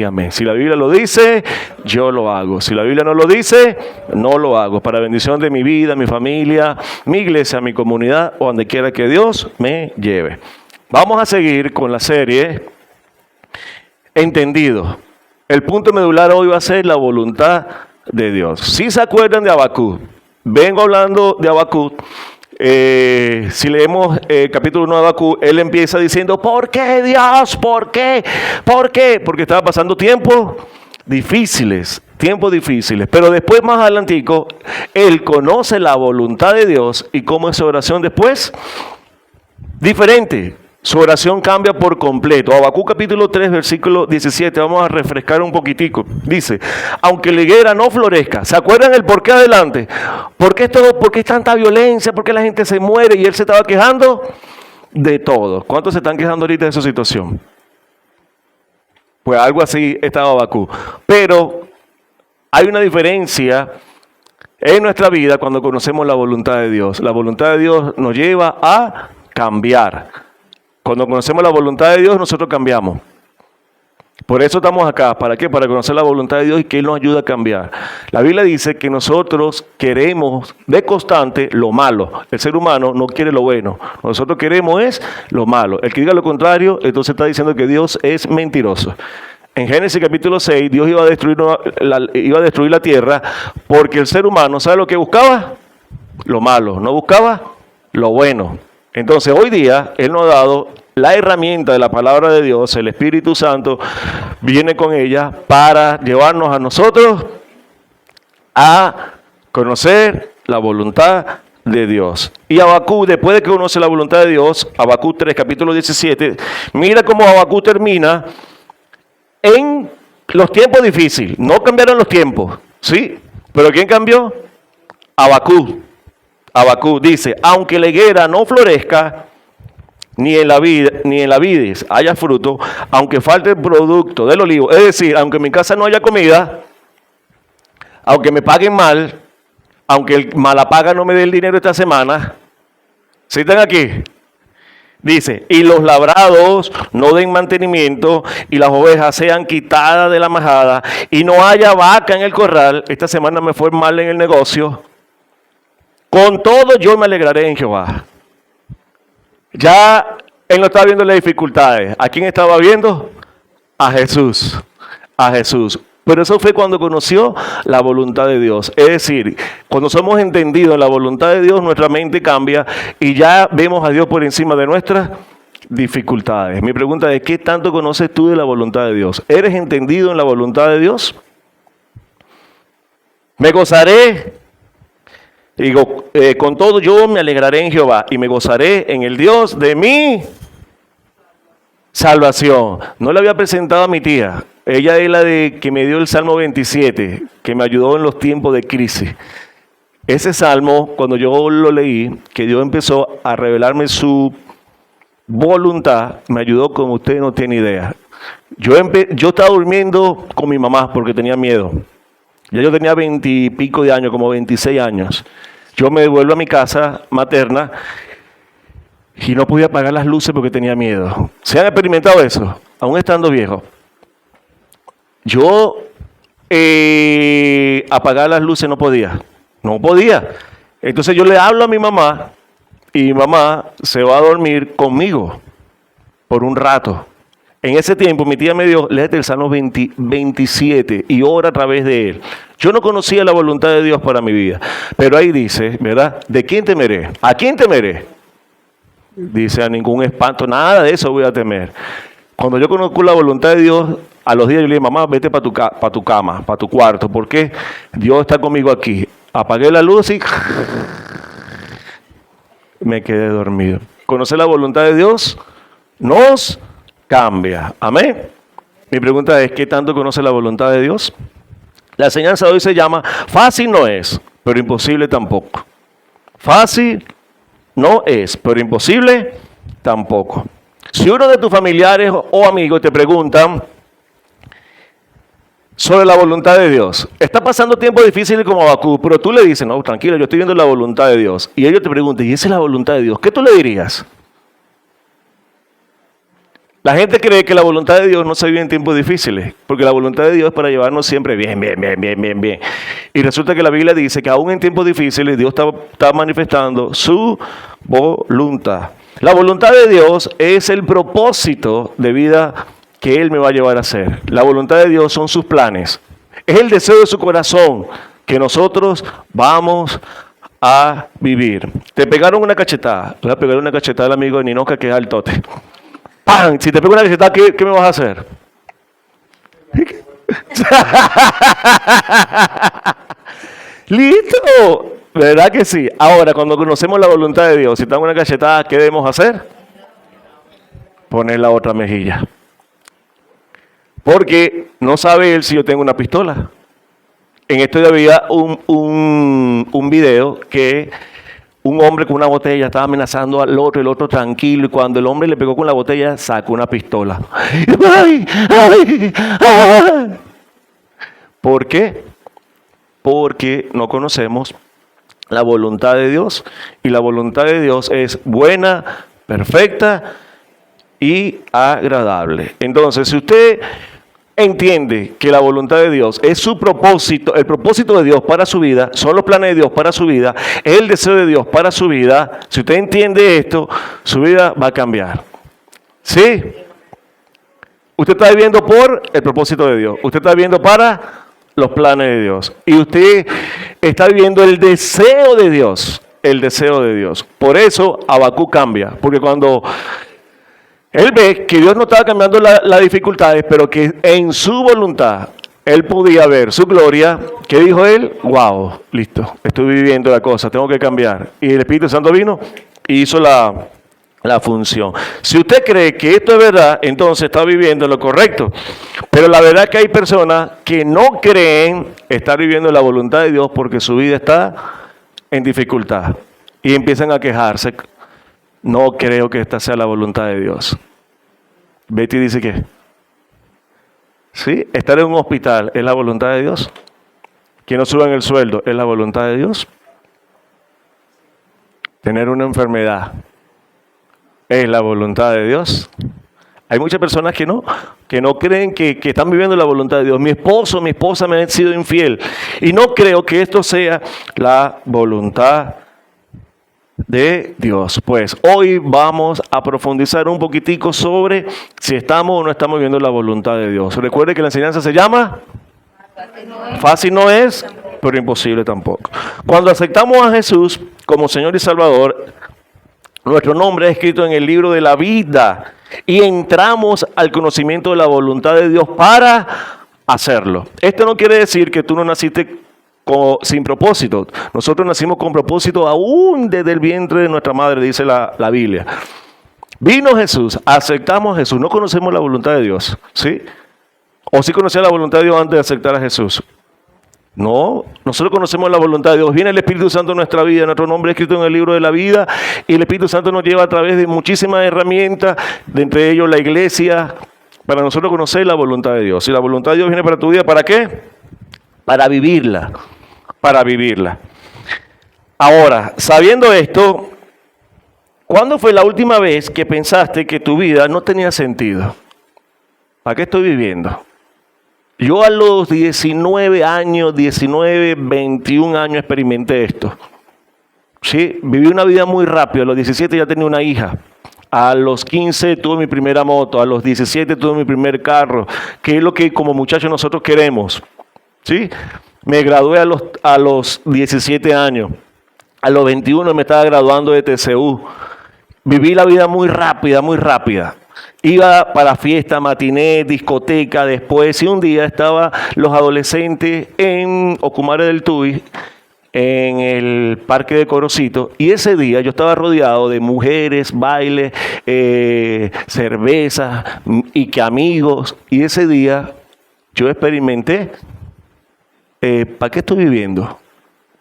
y amén. Si la Biblia lo dice, yo lo hago. Si la Biblia no lo dice, no lo hago. Para bendición de mi vida, mi familia, mi iglesia, mi comunidad, o donde quiera que Dios me lleve. Vamos a seguir con la serie Entendido. El punto medular hoy va a ser la voluntad de Dios. Si se acuerdan de Habacuc, vengo hablando de Habacuc. Si leemos capítulo 1 de Habacuc, él empieza diciendo, ¿por qué Dios? ¿Por qué? ¿Por qué? Porque estaba pasando tiempos difíciles. Pero después, más adelantico, él conoce la voluntad de Dios. ¿Y cómo es su oración después? Diferente. Su oración cambia por completo. Habacuc capítulo 3, versículo 17. Vamos a refrescar un poquitico. Dice, aunque la higuera no florezca. ¿Se acuerdan el por qué adelante? ¿Por qué es tanta violencia? ¿Por qué la gente se muere? Y él se estaba quejando de todo. ¿Cuántos se están quejando ahorita de su situación? Pues algo así estaba Habacuc. Pero hay una diferencia en nuestra vida cuando conocemos la voluntad de Dios. La voluntad de Dios nos lleva a cambiar. Cuando conocemos la voluntad de Dios, nosotros cambiamos. Por eso estamos acá. ¿Para qué? Para conocer la voluntad de Dios y que Él nos ayude a cambiar. La Biblia dice que nosotros queremos de constante lo malo. El ser humano no quiere lo bueno. Nosotros queremos es lo malo. El que diga lo contrario, entonces está diciendo que Dios es mentiroso. En Génesis capítulo 6, Dios iba a destruir la tierra porque el ser humano, ¿sabe lo que buscaba? Lo malo. No buscaba lo bueno. Entonces hoy día Él nos ha dado la herramienta de la palabra de Dios, el Espíritu Santo viene con ella para llevarnos a nosotros a conocer la voluntad de Dios. Y Habacuc, después de que conoce la voluntad de Dios, Habacuc 3, capítulo 17, mira cómo Habacuc termina en los tiempos difíciles. No cambiaron los tiempos, ¿sí? ¿Pero quién cambió? Habacuc. Habacuc dice, aunque la higuera no florezca, ni en la vides haya fruto, aunque falte el producto del olivo, es decir, aunque en mi casa no haya comida, aunque me paguen mal, aunque el malapaga no me dé el dinero esta semana, ¿sí están aquí? Dice, y los labrados no den mantenimiento, y las ovejas sean quitadas de la majada, y no haya vaca en el corral, esta semana me fue mal en el negocio, con todo yo me alegraré en Jehová. Ya él no estaba viendo las dificultades. ¿A quién estaba viendo? A Jesús. A Jesús. Pero eso fue cuando conoció la voluntad de Dios. Es decir, cuando somos entendidos en la voluntad de Dios, nuestra mente cambia y ya vemos a Dios por encima de nuestras dificultades. Mi pregunta es, ¿qué tanto conoces tú de la voluntad de Dios? ¿Eres entendido en la voluntad de Dios? Me gozaré. Digo, con todo yo me alegraré en Jehová y me gozaré en el Dios de mi salvación. No le había presentado a mi tía. Ella es la de que me dio el Salmo 27, que me ayudó en los tiempos de crisis. Ese salmo, cuando yo lo leí, que Dios empezó a revelarme su voluntad, me ayudó como usted no tiene idea. Yo estaba durmiendo con mi mamá porque tenía miedo. Ya yo tenía 20 y pico de años, como 26 años. Yo me devuelvo a mi casa materna y no podía apagar las luces porque tenía miedo. ¿Se han experimentado eso? Aún estando viejo. Yo apagar las luces no podía. No podía. Entonces yo le hablo a mi mamá y mi mamá se va a dormir conmigo por un rato. En ese tiempo mi tía me dijo, léete el Salmo 27 y ora a través de él. Yo no conocía la voluntad de Dios para mi vida. Pero ahí dice, ¿verdad? ¿De quién temeré? ¿A quién temeré? Dice, a ningún espanto, nada de eso voy a temer. Cuando yo conozco la voluntad de Dios, a los días yo le dije, mamá, vete para tu cama, para tu cuarto, porque Dios está conmigo aquí. Apagué la luz y me quedé dormido. Conocer la voluntad de Dios nos cambia. Amén. Mi pregunta es, ¿qué tanto conoce la voluntad de Dios? La enseñanza de hoy se llama, fácil no es, pero imposible tampoco. Fácil no es, pero imposible tampoco. Si uno de tus familiares o amigos te preguntan sobre la voluntad de Dios, está pasando tiempos difíciles como Habacuc, pero tú le dices, no, tranquilo, yo estoy viendo la voluntad de Dios. Y ellos te preguntan, ¿y esa es la voluntad de Dios? ¿Qué tú le dirías? La gente cree que la voluntad de Dios no se vive en tiempos difíciles, porque la voluntad de Dios es para llevarnos siempre bien, bien, bien, bien, bien, bien. Y resulta que la Biblia dice que aún en tiempos difíciles Dios está manifestando su voluntad. La voluntad de Dios es el propósito de vida que Él me va a llevar a hacer. La voluntad de Dios son sus planes. Es el deseo de su corazón que nosotros vamos a vivir. Te pegaron una cachetada. Voy a pegar una cachetada al amigo de Ninoca que es altote. ¡Pam! Si te pego una cachetada, ¿qué me vas a hacer? ¡Listo! ¿Verdad que sí? Ahora, cuando conocemos la voluntad de Dios, si te dan una cachetada, ¿qué debemos hacer? Poner la otra mejilla. Porque no sabe él si yo tengo una pistola. En esto había un video que un hombre con una botella estaba amenazando al otro, el otro tranquilo, y cuando el hombre le pegó con la botella, sacó una pistola. ¡Ay! ¡Ay! ¡Ay! ¿Por qué? Porque no conocemos la voluntad de Dios, y la voluntad de Dios es buena, perfecta y agradable. Entonces, si usted entiende que la voluntad de Dios es su propósito, el propósito de Dios para su vida, son los planes de Dios para su vida, es el deseo de Dios para su vida, si usted entiende esto, su vida va a cambiar. ¿Sí? Usted está viviendo por el propósito de Dios, usted está viviendo para los planes de Dios, y usted está viviendo el deseo de Dios, el deseo de Dios. Por eso Habacuc cambia, porque cuando él ve que Dios no estaba cambiando las dificultades, pero que en su voluntad él podía ver su gloria, ¿qué dijo él? ¡Wow! Listo, estoy viviendo la cosa, tengo que cambiar. Y el Espíritu Santo vino y hizo la función. Si usted cree que esto es verdad, entonces está viviendo lo correcto. Pero la verdad es que hay personas que no creen estar viviendo la voluntad de Dios porque su vida está en dificultad. Y empiezan a quejarse. No creo que esta sea la voluntad de Dios. Betty dice que sí, estar en un hospital es la voluntad de Dios. Que no suban el sueldo es la voluntad de Dios. Tener una enfermedad es la voluntad de Dios. Hay muchas personas que no creen que están viviendo la voluntad de Dios. Mi esposo, mi esposa me han sido infiel. Y no creo que esto sea la voluntad de Dios. Pues hoy vamos a profundizar un poquitico sobre si estamos o no estamos viviendo la voluntad de Dios. Recuerde que la enseñanza se llama fácil no es, pero imposible tampoco. Cuando aceptamos a Jesús como Señor y Salvador, nuestro nombre es escrito en el libro de la vida y entramos al conocimiento de la voluntad de Dios para hacerlo. Esto no quiere decir que tú no naciste sin propósito. Nosotros nacimos con propósito aún desde el vientre de nuestra madre, dice la Biblia. Vino Jesús, aceptamos a Jesús, no conocemos la voluntad de Dios, ¿sí? ¿O sí conocía la voluntad de Dios antes de aceptar a Jesús? No, nosotros conocemos la voluntad de Dios. Viene el Espíritu Santo en nuestra vida, nuestro nombre es escrito en el libro de la vida, y el Espíritu Santo nos lleva a través de muchísimas herramientas, de entre ellos la iglesia, para nosotros conocer la voluntad de Dios. Y la voluntad de Dios viene para tu vida, ¿para qué? Para vivirla. Para vivirla. Ahora, sabiendo esto, ¿cuándo fue la última vez que pensaste que tu vida no tenía sentido? ¿Para qué estoy viviendo? Yo a los 19 años, 19, 21 años experimenté esto. Sí, viví una vida muy rápida. A los 17 ya tenía una hija. A los 15 tuve mi primera moto. A los 17 tuve mi primer carro. Que es lo que como muchachos nosotros queremos. ¿Sí? Me gradué a los 17 años. A los 21 me estaba graduando de TCU. Viví la vida muy rápida, muy rápida. Iba para fiesta, matiné, discoteca, después. Y un día estaban los adolescentes en Ocumare del Tuy, en el parque de Corocito. Y ese día yo estaba rodeado de mujeres, bailes, cervezas y que amigos. Y ese día yo experimenté. ¿Para qué estoy viviendo?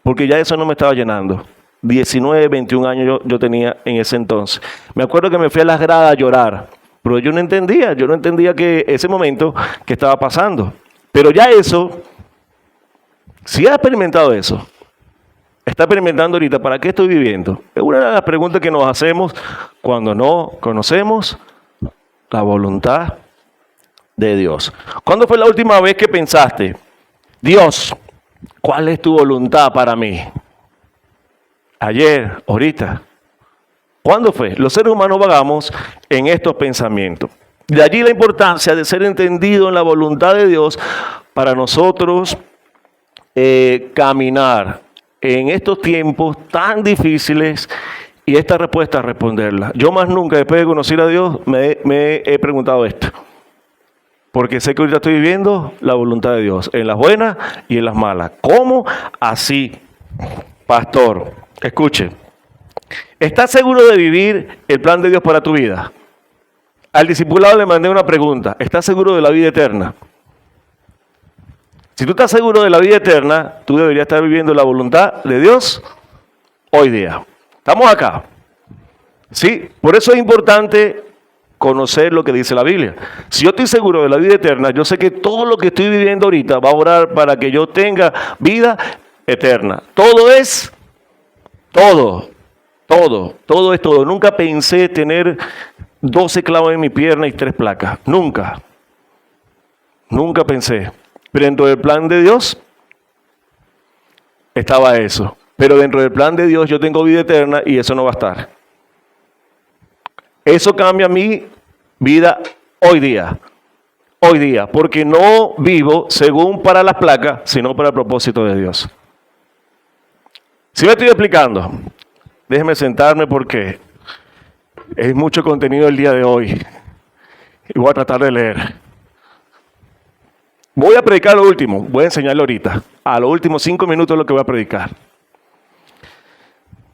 Porque ya eso no me estaba llenando. 19, 21 años yo tenía en ese entonces. Me acuerdo que me fui a las gradas a llorar, pero yo no entendía que ese momento que estaba pasando. Pero ya eso, si has experimentado eso, está experimentando ahorita, ¿para qué estoy viviendo? Es una de las preguntas que nos hacemos cuando no conocemos la voluntad de Dios. ¿Cuándo fue la última vez que pensaste, Dios, cuál es tu voluntad para mí? Ayer, ahorita. ¿Cuándo fue? Los seres humanos vagamos en estos pensamientos. De allí la importancia de ser entendido en la voluntad de Dios para nosotros caminar en estos tiempos tan difíciles y esta respuesta responderla. Yo más nunca, después de conocer a Dios, me he preguntado esto. Porque sé que ahorita estoy viviendo la voluntad de Dios, en las buenas y en las malas. ¿Cómo? Así, pastor. Escuche. ¿Estás seguro de vivir el plan de Dios para tu vida? Al discipulado le mandé una pregunta. ¿Estás seguro de la vida eterna? Si tú estás seguro de la vida eterna, tú deberías estar viviendo la voluntad de Dios hoy día. ¿Estamos acá? Sí, por eso es importante conocer lo que dice la Biblia. Si yo estoy seguro de la vida eterna, yo sé que todo lo que estoy viviendo ahorita va a orar para que yo tenga vida eterna. Todo es todo. Todo es todo. Nunca pensé tener 12 clavos en mi pierna y 3 placas. Nunca pensé. Pero dentro del plan de Dios estaba eso. Pero dentro del plan de Dios yo tengo vida eterna y eso no va a estar. Eso cambia mi vida hoy día. Hoy día. Porque no vivo según para las placas, sino para el propósito de Dios. ¿Sí me estoy explicando? Déjeme sentarme porque es mucho contenido el día de hoy. Y voy a tratar de leer. Voy a predicar lo último. Voy a enseñarle ahorita. A los últimos 5 minutos es lo que voy a predicar.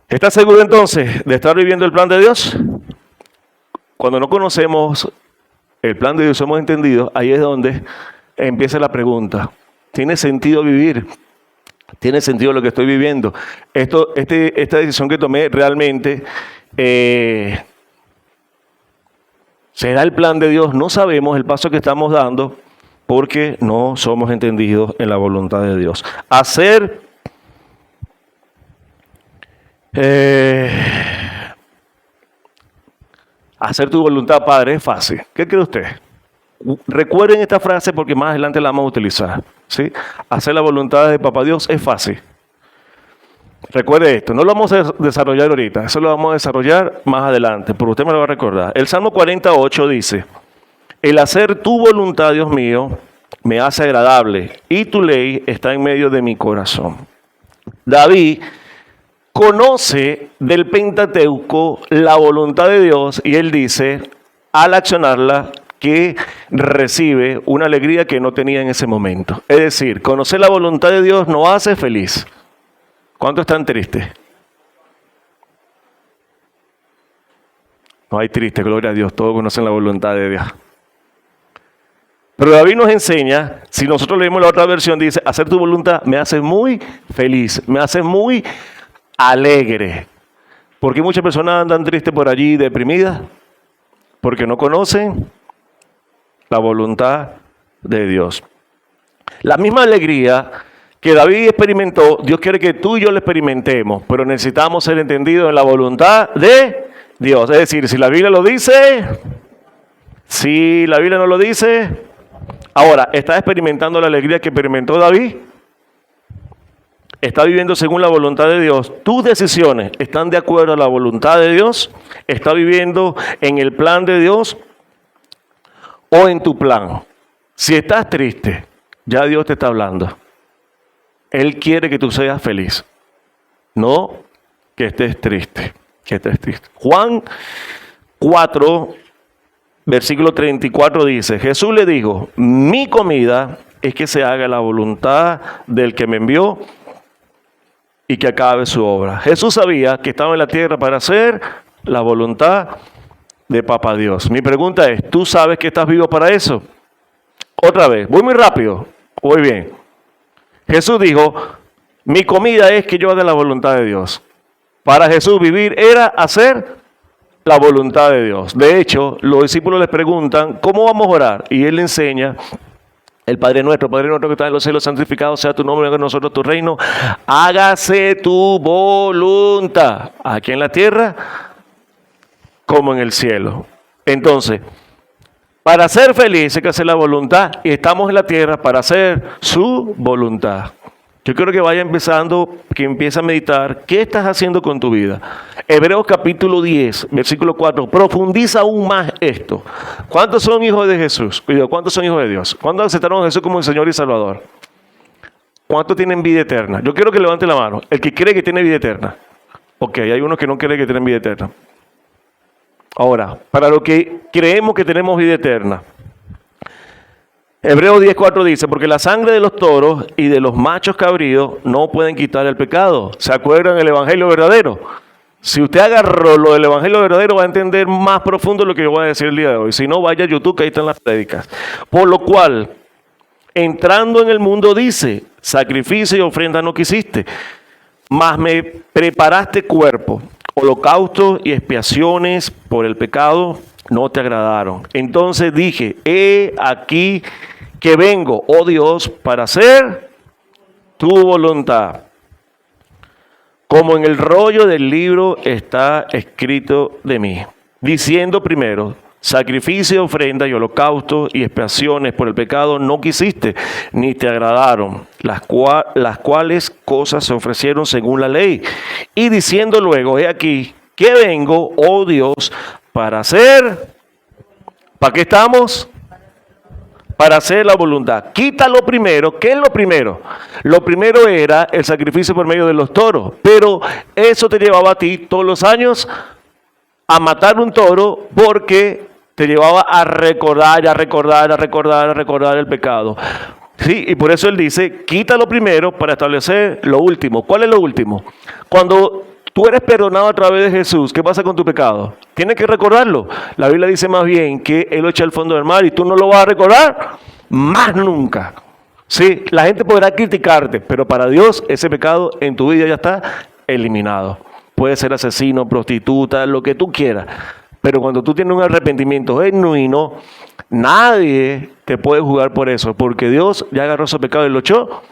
¿Estás seguro entonces de estar viviendo el plan de Dios? Cuando no conocemos el plan de Dios, somos entendidos, ahí es donde empieza la pregunta. ¿Tiene sentido vivir? ¿Tiene sentido lo que estoy viviendo? Esta decisión que tomé realmente ¿será el plan de Dios? No sabemos el paso que estamos dando porque no somos entendidos en la voluntad de Dios. Hacer tu voluntad, Padre, es fácil. ¿Qué cree usted? Recuerden esta frase porque más adelante la vamos a utilizar. ¿Sí? Hacer la voluntad de Papá Dios es fácil. Recuerde esto, no lo vamos a desarrollar ahorita, eso lo vamos a desarrollar más adelante, pero usted me lo va a recordar. El Salmo 48 dice, el hacer tu voluntad, Dios mío, me hace agradable y tu ley está en medio de mi corazón. David conoce del Pentateuco la voluntad de Dios y él dice, al accionarla, que recibe una alegría que no tenía en ese momento. Es decir, conocer la voluntad de Dios nos hace feliz. ¿Cuántos están tristes? No hay triste, gloria a Dios, todos conocen la voluntad de Dios. Pero David nos enseña, si nosotros leemos la otra versión, dice, hacer tu voluntad me hace muy feliz, me hace muy alegre. Porque muchas personas andan tristes por allí, deprimidas, porque no conocen la voluntad de Dios. La misma alegría que David experimentó, Dios quiere que tú y yo la experimentemos, pero necesitamos ser entendidos en la voluntad de Dios. Es decir, si la Biblia lo dice, si la Biblia no lo dice, ahora, ¿estás experimentando la alegría que experimentó David? ¿Está viviendo según la voluntad de Dios? ¿Tus decisiones están de acuerdo a la voluntad de Dios? ¿Está viviendo en el plan de Dios o en tu plan? Si estás triste, ya Dios te está hablando. Él quiere que tú seas feliz, no que estés triste, Juan 4, versículo 34 dice, Jesús le dijo, mi comida es que se haga la voluntad del que me envió y que acabe su obra. Jesús sabía que estaba en la tierra para hacer la voluntad de Papá Dios. Mi pregunta es, ¿tú sabes que estás vivo para eso? Otra vez, voy muy rápido, voy bien. Jesús dijo, mi comida es que yo haga la voluntad de Dios. Para Jesús vivir era hacer la voluntad de Dios. De hecho, los discípulos les preguntan, ¿cómo vamos a orar? Y Él le enseña, el Padre nuestro que está en los cielos, santificado sea tu nombre, venga a nosotros tu reino. Hágase tu voluntad, aquí en la tierra como en el cielo. Entonces, Para ser feliz hay que hacer la voluntad y estamos en la tierra para hacer su voluntad. Yo quiero que vaya empezando, que empiece a meditar qué estás haciendo con tu vida. Hebreos capítulo 10, versículo 4, profundiza aún más esto. ¿Cuántos son hijos de Jesús? ¿Cuántos son hijos de Dios? ¿Cuántos aceptaron a Jesús como el Señor y Salvador? ¿Cuántos tienen vida eterna? Yo quiero que levante la mano. El que cree que tiene vida eterna. Ok, hay unos que no creen que tienen vida eterna. Ahora, para los que creemos que tenemos vida eterna, Hebreos 10:4 dice, porque la sangre de los toros y de los machos cabríos no pueden quitar el pecado. ¿Se acuerdan del evangelio verdadero? Si usted agarró lo del evangelio verdadero, va a entender más profundo lo que yo voy a decir el día de hoy. Si no, vaya a YouTube, que ahí están las prédicas. Por lo cual, entrando en el mundo dice, sacrificio y ofrenda no quisiste, mas me preparaste cuerpo, holocaustos y expiaciones por el pecado no te agradaron. Entonces dije, he aquí que vengo, oh Dios, para hacer tu voluntad. Como en el rollo del libro está escrito de mí, diciendo primero, sacrificio, ofrenda y holocausto y expiaciones por el pecado no quisiste, ni te agradaron, las cuales cosas se ofrecieron según la ley. Y diciendo luego, he aquí que vengo, oh Dios, para hacer, ¿para qué estamos? Para hacer la voluntad. Quita lo primero. ¿Qué es lo primero? Lo primero era el sacrificio por medio de los toros, pero eso te llevaba a ti todos los años a matar un toro porque te llevaba a recordar el pecado. Sí, y por eso él dice, quita lo primero para establecer lo último. ¿Cuál es lo último? Cuando tú eres perdonado a través de Jesús, ¿qué pasa con tu pecado? Tienes que recordarlo. La Biblia dice más bien que Él lo echa al fondo del mar y tú no lo vas a recordar más nunca. Sí, la gente podrá criticarte, pero para Dios ese pecado en tu vida ya está eliminado. Puede ser asesino, prostituta, lo que tú quieras. Pero cuando tú tienes un arrepentimiento genuino, nadie te puede juzgar por eso, porque Dios ya agarró ese pecado y lo echó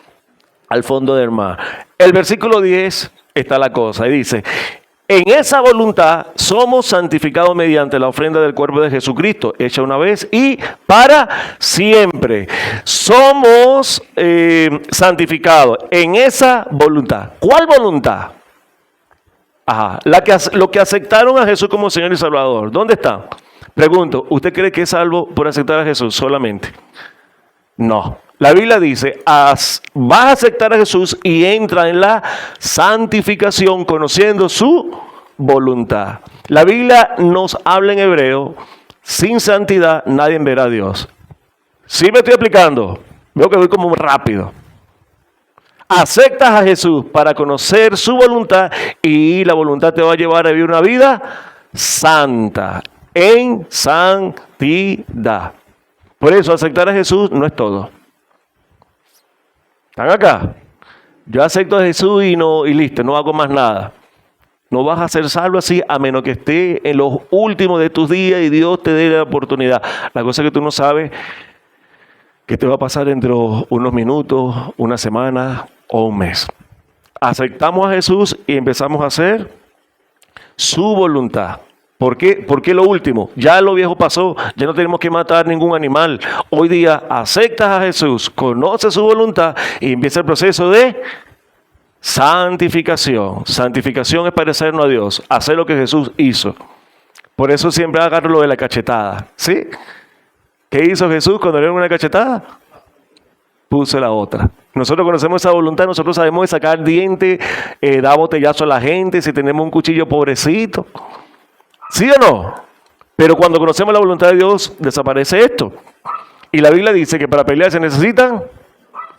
al fondo del mar. El versículo 10 está la cosa y dice, en esa voluntad somos santificados mediante la ofrenda del cuerpo de Jesucristo, hecha una vez y para siempre. Somos santificados en esa voluntad. ¿Cuál voluntad? Ajá, lo que aceptaron a Jesús como Señor y Salvador. ¿Dónde está? Pregunto, ¿usted cree que es salvo por aceptar a Jesús solamente? No. La Biblia dice, vas a aceptar a Jesús y entra en la santificación conociendo su voluntad. La Biblia nos habla en hebreo, sin santidad nadie verá a Dios. ¿Sí me estoy explicando? Veo que voy como rápido. Aceptas a Jesús para conocer su voluntad y la voluntad te va a llevar a vivir una vida santa, en santidad. Por eso aceptar a Jesús no es todo. ¿Están acá? Yo acepto a Jesús y listo, no hago más nada. No vas a ser salvo así a menos que esté en los últimos de tus días y Dios te dé la oportunidad. La cosa es que tú no sabes qué te va a pasar dentro de unos minutos, una semana o un mes. Aceptamos a Jesús y empezamos a hacer su voluntad. ¿Por qué? Porque lo último, ya lo viejo pasó, ya no tenemos que matar ningún animal. Hoy día aceptas a Jesús, conoces su voluntad y empieza el proceso de santificación. Santificación es parecernos a Dios, hacer lo que Jesús hizo. Por eso siempre agarro lo de la cachetada, ¿sí? ¿Qué hizo Jesús cuando le dieron una cachetada? Puso la otra. Nosotros conocemos esa voluntad, nosotros sabemos sacar dientes, dar botellazo a la gente, si tenemos un cuchillo pobrecito. ¿Sí o no? Pero cuando conocemos la voluntad de Dios, desaparece esto. Y la Biblia dice que para pelear se necesitan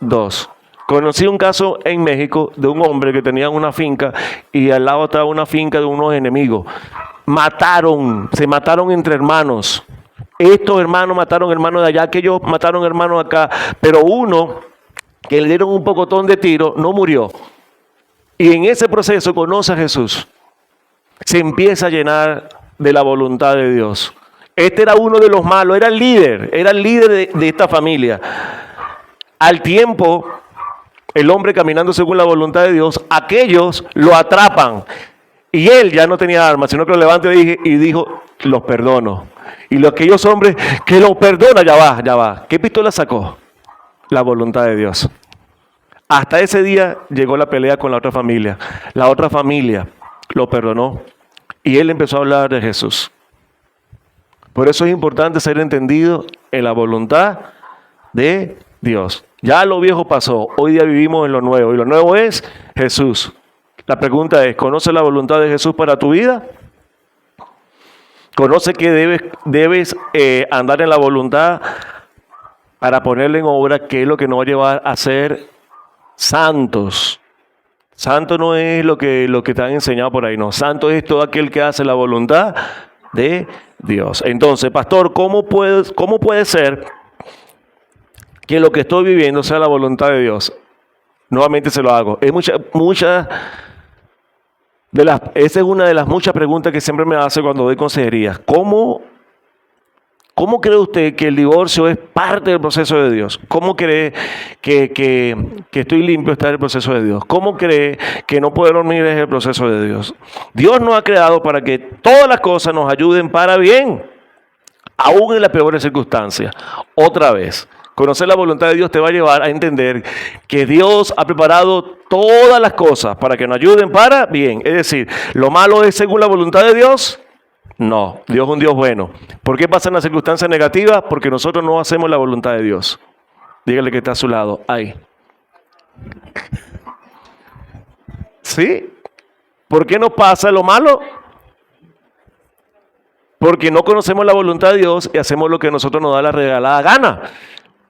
dos. Conocí un caso en México de un hombre que tenía una finca y al lado estaba una finca de unos enemigos. Se mataron entre hermanos. Estos hermanos mataron hermanos de allá, aquellos mataron hermanos acá, pero uno que le dieron un pocotón de tiro no murió. Y en ese proceso conoce a Jesús. Se empieza a llenar de la voluntad de Dios. Este era uno de los malos, era el líder de esta familia. Al tiempo, el hombre caminando según la voluntad de Dios, aquellos lo atrapan Y él ya no tenía armas, sino que lo levantó y dijo, los perdono. Y aquellos hombres que lo perdona, ya va. ¿Qué pistola sacó? La voluntad de Dios. Hasta ese día llegó la pelea con la otra familia. La otra familia lo perdonó y él empezó a hablar de Jesús. Por eso es importante ser entendido en la voluntad de Dios. Ya lo viejo pasó, hoy día vivimos en lo nuevo y lo nuevo es Jesús. La pregunta es, ¿conoces la voluntad de Jesús para tu vida? ¿Conoce que debes andar en la voluntad para ponerle en obra qué es lo que nos va a llevar a ser santos? Santo no es lo que te han enseñado por ahí, no. Santo es todo aquel que hace la voluntad de Dios. Entonces, pastor, ¿cómo puede ser que lo que estoy viviendo sea la voluntad de Dios? Nuevamente se lo hago. Esa es una de las muchas preguntas que siempre me hace cuando doy consejería. ¿Cómo cree usted que el divorcio es parte del proceso de Dios? ¿Cómo cree que estoy limpio está en el proceso de Dios? ¿Cómo cree que no poder dormir es el proceso de Dios? Dios nos ha creado para que todas las cosas nos ayuden para bien, aún en las peores circunstancias. Otra vez, conocer la voluntad de Dios te va a llevar a entender que Dios ha preparado todas las cosas para que nos ayuden para bien. Es decir, ¿lo malo es según la voluntad de Dios? No, Dios es un Dios bueno. ¿Por qué pasan las circunstancias negativas? Porque nosotros no hacemos la voluntad de Dios. Dígale que está a su lado. Ahí. ¿Sí? ¿Por qué nos pasa lo malo? Porque no conocemos la voluntad de Dios y hacemos lo que a nosotros nos da la regalada gana.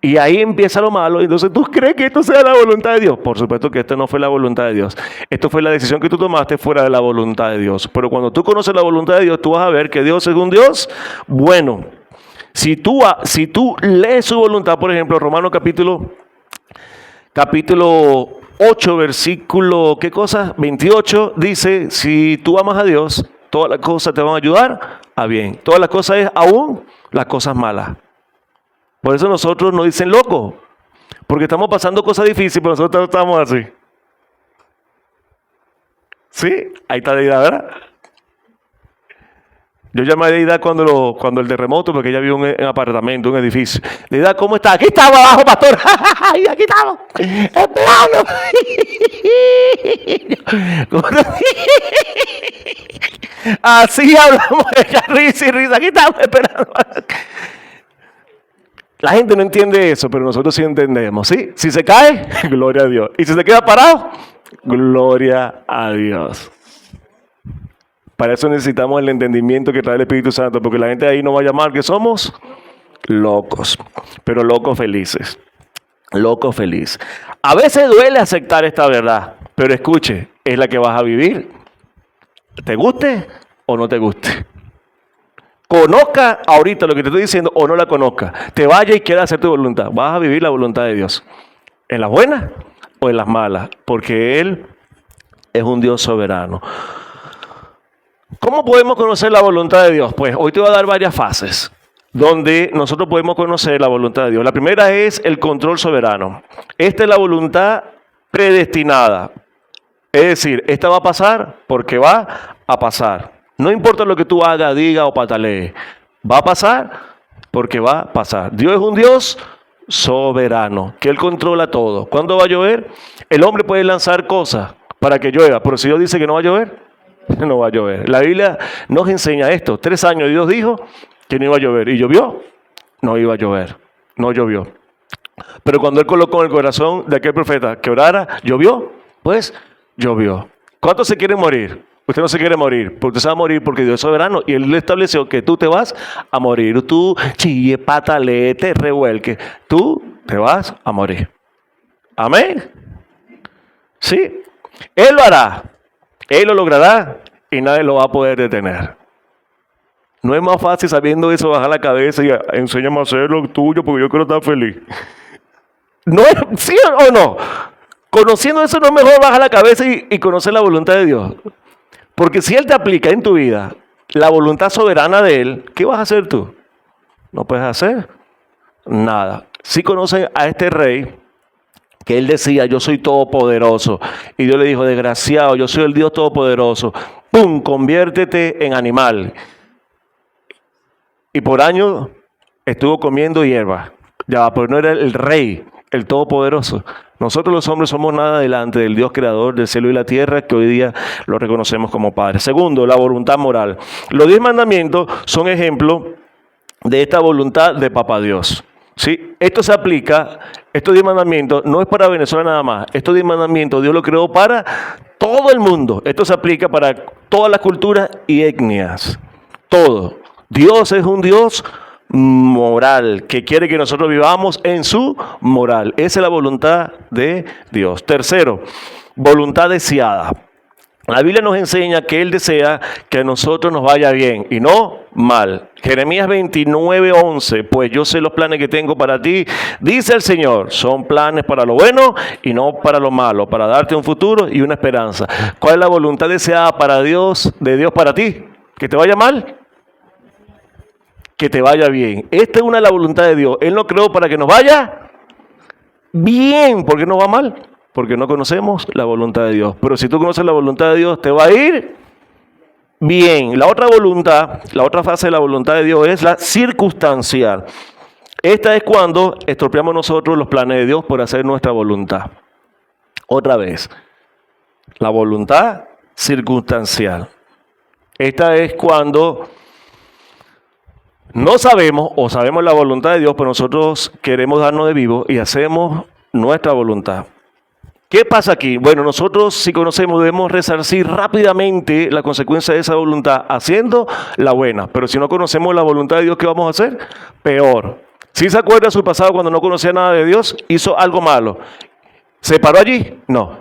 Y ahí empieza lo malo. Entonces, ¿tú crees que esto sea la voluntad de Dios? Por supuesto que esto no fue la voluntad de Dios. Esto fue la decisión que tú tomaste fuera de la voluntad de Dios. Pero cuando tú conoces la voluntad de Dios, tú vas a ver que Dios es un Dios bueno. Si tú lees su voluntad, por ejemplo, Romanos capítulo 8, versículo, ¿qué cosa? 28, dice, si tú amas a Dios, todas las cosas te van a ayudar a bien. Todas las cosas es aún las cosas malas. Por eso nosotros nos dicen locos, porque estamos pasando cosas difíciles, pero nosotros estamos así. ¿Sí? Ahí está Deida, ¿verdad? Yo llamé a Deida cuando el terremoto, porque ella vive en un apartamento, un edificio. Deida, ¿cómo está? Aquí estamos abajo, pastor. Aquí estamos. Esperando. Así hablamos, ella risa y risa. Aquí estamos esperando. La gente no entiende eso, pero nosotros sí entendemos, ¿sí? Si se cae, gloria a Dios. Y si se queda parado, gloria a Dios. Para eso necesitamos el entendimiento que trae el Espíritu Santo, porque la gente ahí nos va a llamar que somos locos, pero locos felices. Locos felices. A veces duele aceptar esta verdad, pero escuche, es la que vas a vivir. ¿Te guste o no te guste? Conozca ahorita lo que te estoy diciendo o no la conozca. Te vaya y quiera hacer tu voluntad. Vas a vivir la voluntad de Dios. ¿En las buenas o en las malas? Porque Él es un Dios soberano. ¿Cómo podemos conocer la voluntad de Dios? Pues hoy te voy a dar varias fases donde nosotros podemos conocer la voluntad de Dios. La primera es el control soberano. Esta es la voluntad predestinada. Es decir, esta va a pasar porque va a pasar. No importa lo que tú hagas, diga o patalee. Va a pasar porque va a pasar. Dios es un Dios soberano, que Él controla todo. ¿Cuándo va a llover? El hombre puede lanzar cosas para que llueva, pero si Dios dice que no va a llover, no va a llover. La Biblia nos enseña esto. 3 años Dios dijo que no iba a llover. ¿Y llovió? No iba a llover. No llovió. Pero cuando Él colocó en el corazón de aquel profeta que orara, ¿llovió? Pues llovió. ¿Cuántos se quieren morir? Usted no se quiere morir, porque usted se va a morir porque Dios es soberano y Él le estableció que tú te vas a morir. Tú chille, patalee, te revuelque. Tú te vas a morir. Amén. Sí. Él lo hará. Él lo logrará y nadie lo va a poder detener. No es más fácil sabiendo eso bajar la cabeza y enséñame a hacer lo tuyo porque yo quiero estar feliz. ¿No es, sí o no? Conociendo eso no es mejor bajar la cabeza y conocer la voluntad de Dios. Porque si Él te aplica en tu vida la voluntad soberana de Él, ¿qué vas a hacer tú? No puedes hacer nada. Si conocen a este rey que él decía, yo soy todopoderoso. Y Dios le dijo, desgraciado, yo soy el Dios todopoderoso. ¡Pum! Conviértete en animal. Y por años estuvo comiendo hierba. Ya, pero no era el rey, el todopoderoso. Nosotros los hombres somos nada delante del Dios creador del cielo y la tierra, que hoy día lo reconocemos como Padre. Segundo, la voluntad moral. Los 10 mandamientos son ejemplo de esta voluntad de Papá Dios. ¿Sí? Esto se aplica, estos 10 mandamientos no es para Venezuela nada más. Estos 10 mandamientos Dios los creó para todo el mundo. Esto se aplica para todas las culturas y etnias. Todo. Dios es un Dios moral, que quiere que nosotros vivamos en su moral. Esa es la voluntad de Dios. Tercero, voluntad deseada. La Biblia nos enseña que Él desea que a nosotros nos vaya bien y no mal. Jeremías 29:11, pues yo sé los planes que tengo para ti, dice el Señor, son planes para lo bueno y no para lo malo, para darte un futuro y una esperanza. ¿Cuál es la voluntad deseada para Dios, de Dios para ti? ¿Que te vaya mal? Que te vaya bien. Esta es una de las voluntades de Dios. Él no creó para que nos vaya bien. ¿Por qué nos va mal? Porque no conocemos la voluntad de Dios. Pero si tú conoces la voluntad de Dios, te va a ir bien. La otra voluntad, la otra fase de la voluntad de Dios es la circunstancial. Esta es cuando estropeamos nosotros los planes de Dios por hacer nuestra voluntad. Otra vez, la voluntad circunstancial. Esta es cuando no sabemos o sabemos la voluntad de Dios, pero nosotros queremos darnos de vivo y hacemos nuestra voluntad. ¿Qué pasa aquí? Bueno, nosotros si conocemos debemos resarcir rápidamente la consecuencia de esa voluntad haciendo la buena. Pero si no conocemos la voluntad de Dios, ¿qué vamos a hacer? Peor. ¿Sí se acuerda de su pasado cuando no conocía nada de Dios? Hizo algo malo. ¿Se paró allí? No.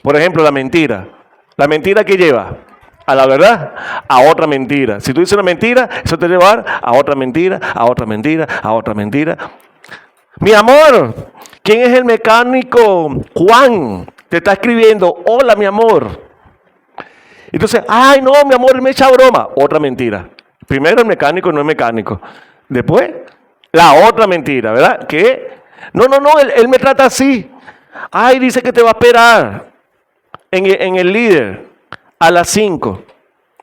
Por ejemplo, la mentira. ¿La mentira qué lleva? A la verdad, a otra mentira. Si tú dices una mentira, eso te va a llevar a otra mentira, a otra mentira, a otra mentira. Mi amor, ¿quién es el mecánico? Juan, te está escribiendo, hola mi amor. Entonces, ay no, mi amor, me echa broma. Otra mentira. Primero el mecánico no es mecánico. Después, la otra mentira, ¿verdad? ¿Qué? No, él me trata así. Ay, dice que te va a esperar en el líder a las 5.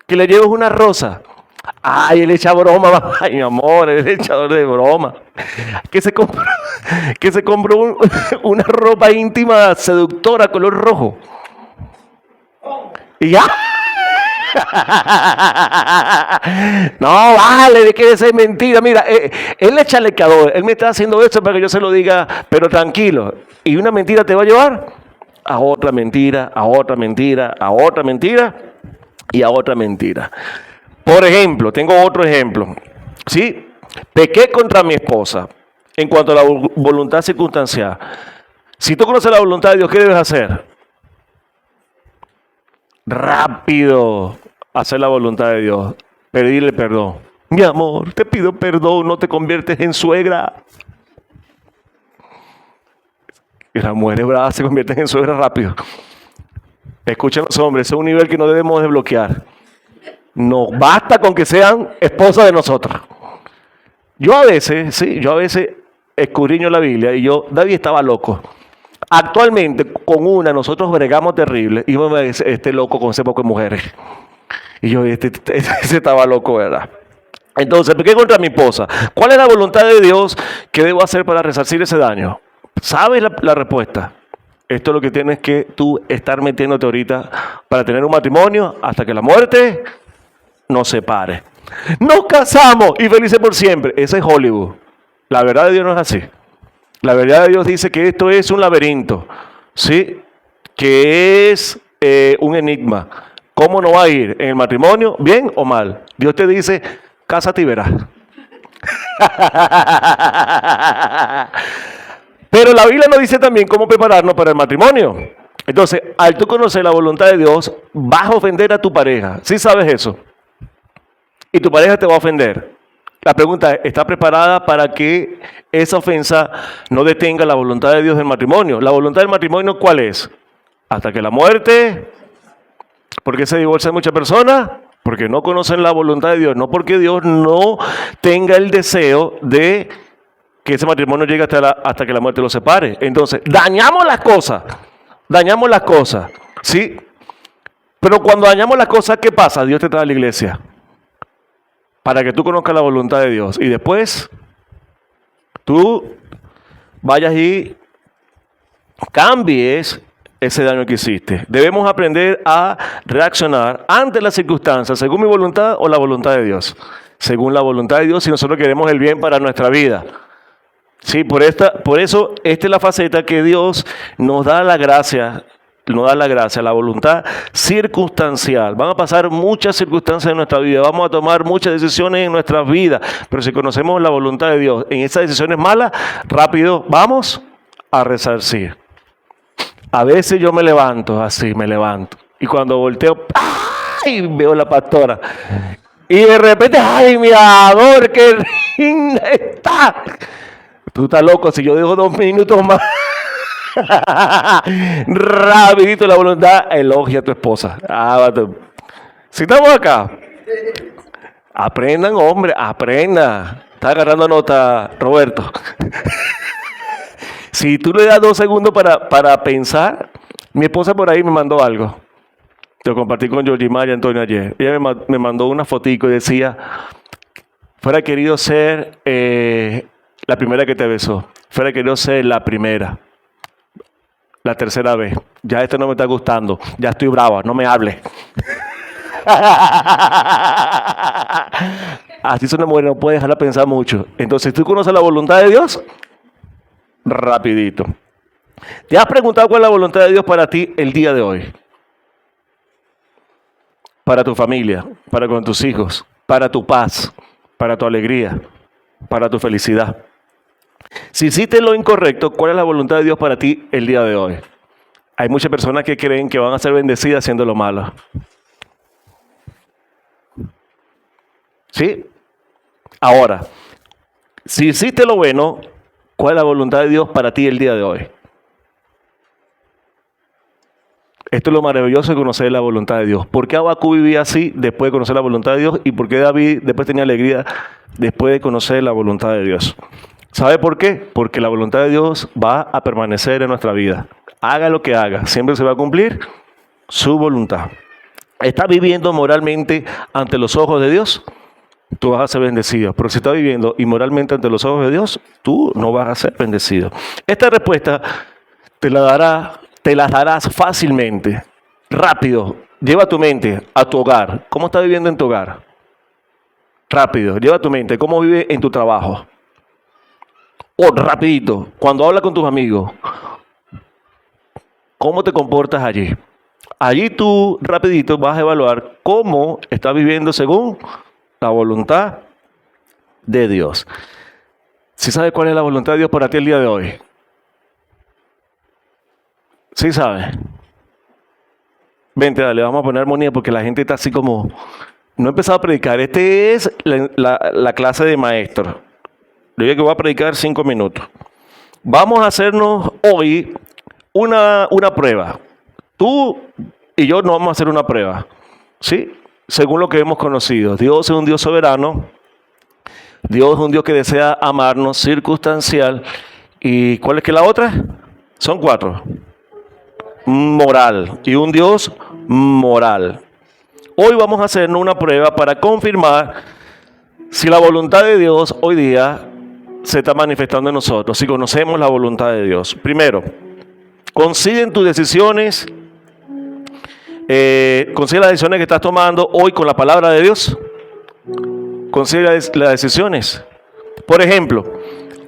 Que le lleves una rosa. Ay, él echa broma. Ay, mi amor, él es echador de broma. Que se compró una ropa íntima seductora color rojo. Y ya. No, vale, de que esa es mentira. Mira, él es chalequeador. Él me está haciendo esto para que yo se lo diga, pero tranquilo. Y una mentira te va a llevar a otra mentira, a otra mentira, a otra mentira y a otra mentira. Por ejemplo, tengo otro ejemplo. ¿Sí? Pequé contra mi esposa en cuanto a la voluntad circunstancial. Si tú conoces la voluntad de Dios, ¿qué debes hacer? Rápido hacer la voluntad de Dios. Pedirle perdón. Mi amor, te pido perdón, no te conviertes en suegra. Y las mujeres bravas se convierten en suegra rápido. Escuchen los hombres, ese es un nivel que no debemos desbloquear. No basta con que sean esposas de nosotros. Yo a veces escudriño la Biblia y David estaba loco. Actualmente con una nosotros bregamos terrible y me dice, este loco con ese poco de mujeres. Y yo, ese estaba loco, ¿verdad? Entonces, pequé contra mi esposa. ¿Cuál es la voluntad de Dios que debo hacer para resarcir ese daño? ¿Sabes la respuesta? Esto es lo que tienes que tú estar metiéndote ahorita para tener un matrimonio hasta que la muerte nos separe. Nos casamos y felices por siempre. Ese es Hollywood. La verdad de Dios no es así. La verdad de Dios dice que esto es un laberinto, ¿sí? Que es un enigma. ¿Cómo no va a ir en el matrimonio? ¿Bien o mal? Dios te dice, cásate y verás. Pero la Biblia nos dice también cómo prepararnos para el matrimonio. Entonces, al tú conocer la voluntad de Dios, vas a ofender a tu pareja. ¿Sí sabes eso? Y tu pareja te va a ofender. La pregunta es, ¿está preparada para que esa ofensa no detenga la voluntad de Dios del matrimonio? ¿La voluntad del matrimonio cuál es? Hasta que la muerte. ¿Por qué se divorcian muchas personas? Porque no conocen la voluntad de Dios. No porque Dios no tenga el deseo de que ese matrimonio llegue hasta que la muerte los separe. Entonces, dañamos las cosas, ¿sí? Pero cuando dañamos las cosas, ¿qué pasa? Dios te trae a la iglesia para que tú conozcas la voluntad de Dios y después tú vayas y cambies ese daño que hiciste. Debemos aprender a reaccionar ante las circunstancias según mi voluntad o la voluntad de Dios. Según la voluntad de Dios, si nosotros queremos el bien para nuestra vida. Sí, por eso esta es la faceta que Dios nos da la gracia, la voluntad circunstancial. Van a pasar muchas circunstancias en nuestra vida, vamos a tomar muchas decisiones en nuestras vidas, pero si conocemos la voluntad de Dios en esas decisiones malas, rápido vamos a resarcir. A veces yo me levanto, y cuando volteo, ¡ay! Veo a la pastora, y de repente, ¡ay, mi amor, qué linda está! Tú estás loco, si yo dejo 2 minutos más, rapidito la voluntad, elogia a tu esposa. Si estamos acá, aprendan, hombre, aprenda. Está agarrando nota, Roberto. Si tú le das 2 segundos para pensar, mi esposa por ahí me mandó algo. Lo compartí con Georgie y Antonio ayer. Ella me mandó una fotico y decía, fuera querido ser la primera que te besó. Fuera querido ser la primera. La tercera vez. Ya esto no me está gustando. Ya estoy brava, no me hables. Así es una mujer, no puede dejarla pensar mucho. Entonces, ¿tú conoces la voluntad de Dios? Rapidito. ¿Te has preguntado cuál es la voluntad de Dios para ti el día de hoy? Para tu familia, para con tus hijos, para tu paz, para tu alegría, para tu felicidad. Si hiciste lo incorrecto, ¿cuál es la voluntad de Dios para ti el día de hoy? Hay muchas personas que creen que van a ser bendecidas haciendo lo malo. ¿Sí? Ahora, si hiciste lo bueno, ¿cuál es la voluntad de Dios para ti el día de hoy? Esto es lo maravilloso de conocer la voluntad de Dios. ¿Por qué Abacú vivía así después de conocer la voluntad de Dios? ¿Y por qué David después tenía alegría después de conocer la voluntad de Dios? ¿Sabe por qué? Porque la voluntad de Dios va a permanecer en nuestra vida. Haga lo que haga, siempre se va a cumplir su voluntad. ¿Estás viviendo moralmente ante los ojos de Dios? Tú vas a ser bendecido. Pero si estás viviendo inmoralmente ante los ojos de Dios, tú no vas a ser bendecido. Esta respuesta te las darás fácilmente, rápido. Lleva tu mente a tu hogar. ¿Cómo estás viviendo en tu hogar? Rápido, lleva tu mente. ¿Cómo vive en tu trabajo? O rapidito, cuando hablas con tus amigos, ¿cómo te comportas allí? Allí tú rapidito vas a evaluar cómo estás viviendo según la voluntad de Dios. ¿Sí sabes cuál es la voluntad de Dios para ti el día de hoy? ¿Sí sabes? Vente, dale, vamos a poner armonía porque la gente está así como... No he empezado a predicar. Este es la clase de maestro. Le dije que voy a predicar 5 minutos. Vamos a hacernos hoy una prueba. Tú y yo nos vamos a hacer una prueba. ¿Sí? Según lo que hemos conocido. Dios es un Dios soberano. Dios es un Dios que desea amarnos, circunstancial. ¿Y cuál es que la otra? Son 4. Moral. Y un Dios moral. Hoy vamos a hacernos una prueba para confirmar si la voluntad de Dios hoy día se está manifestando en nosotros, si conocemos la voluntad de Dios. Primero, considera tus decisiones, considera las decisiones que estás tomando hoy con la palabra de Dios. Considera las decisiones. Por ejemplo,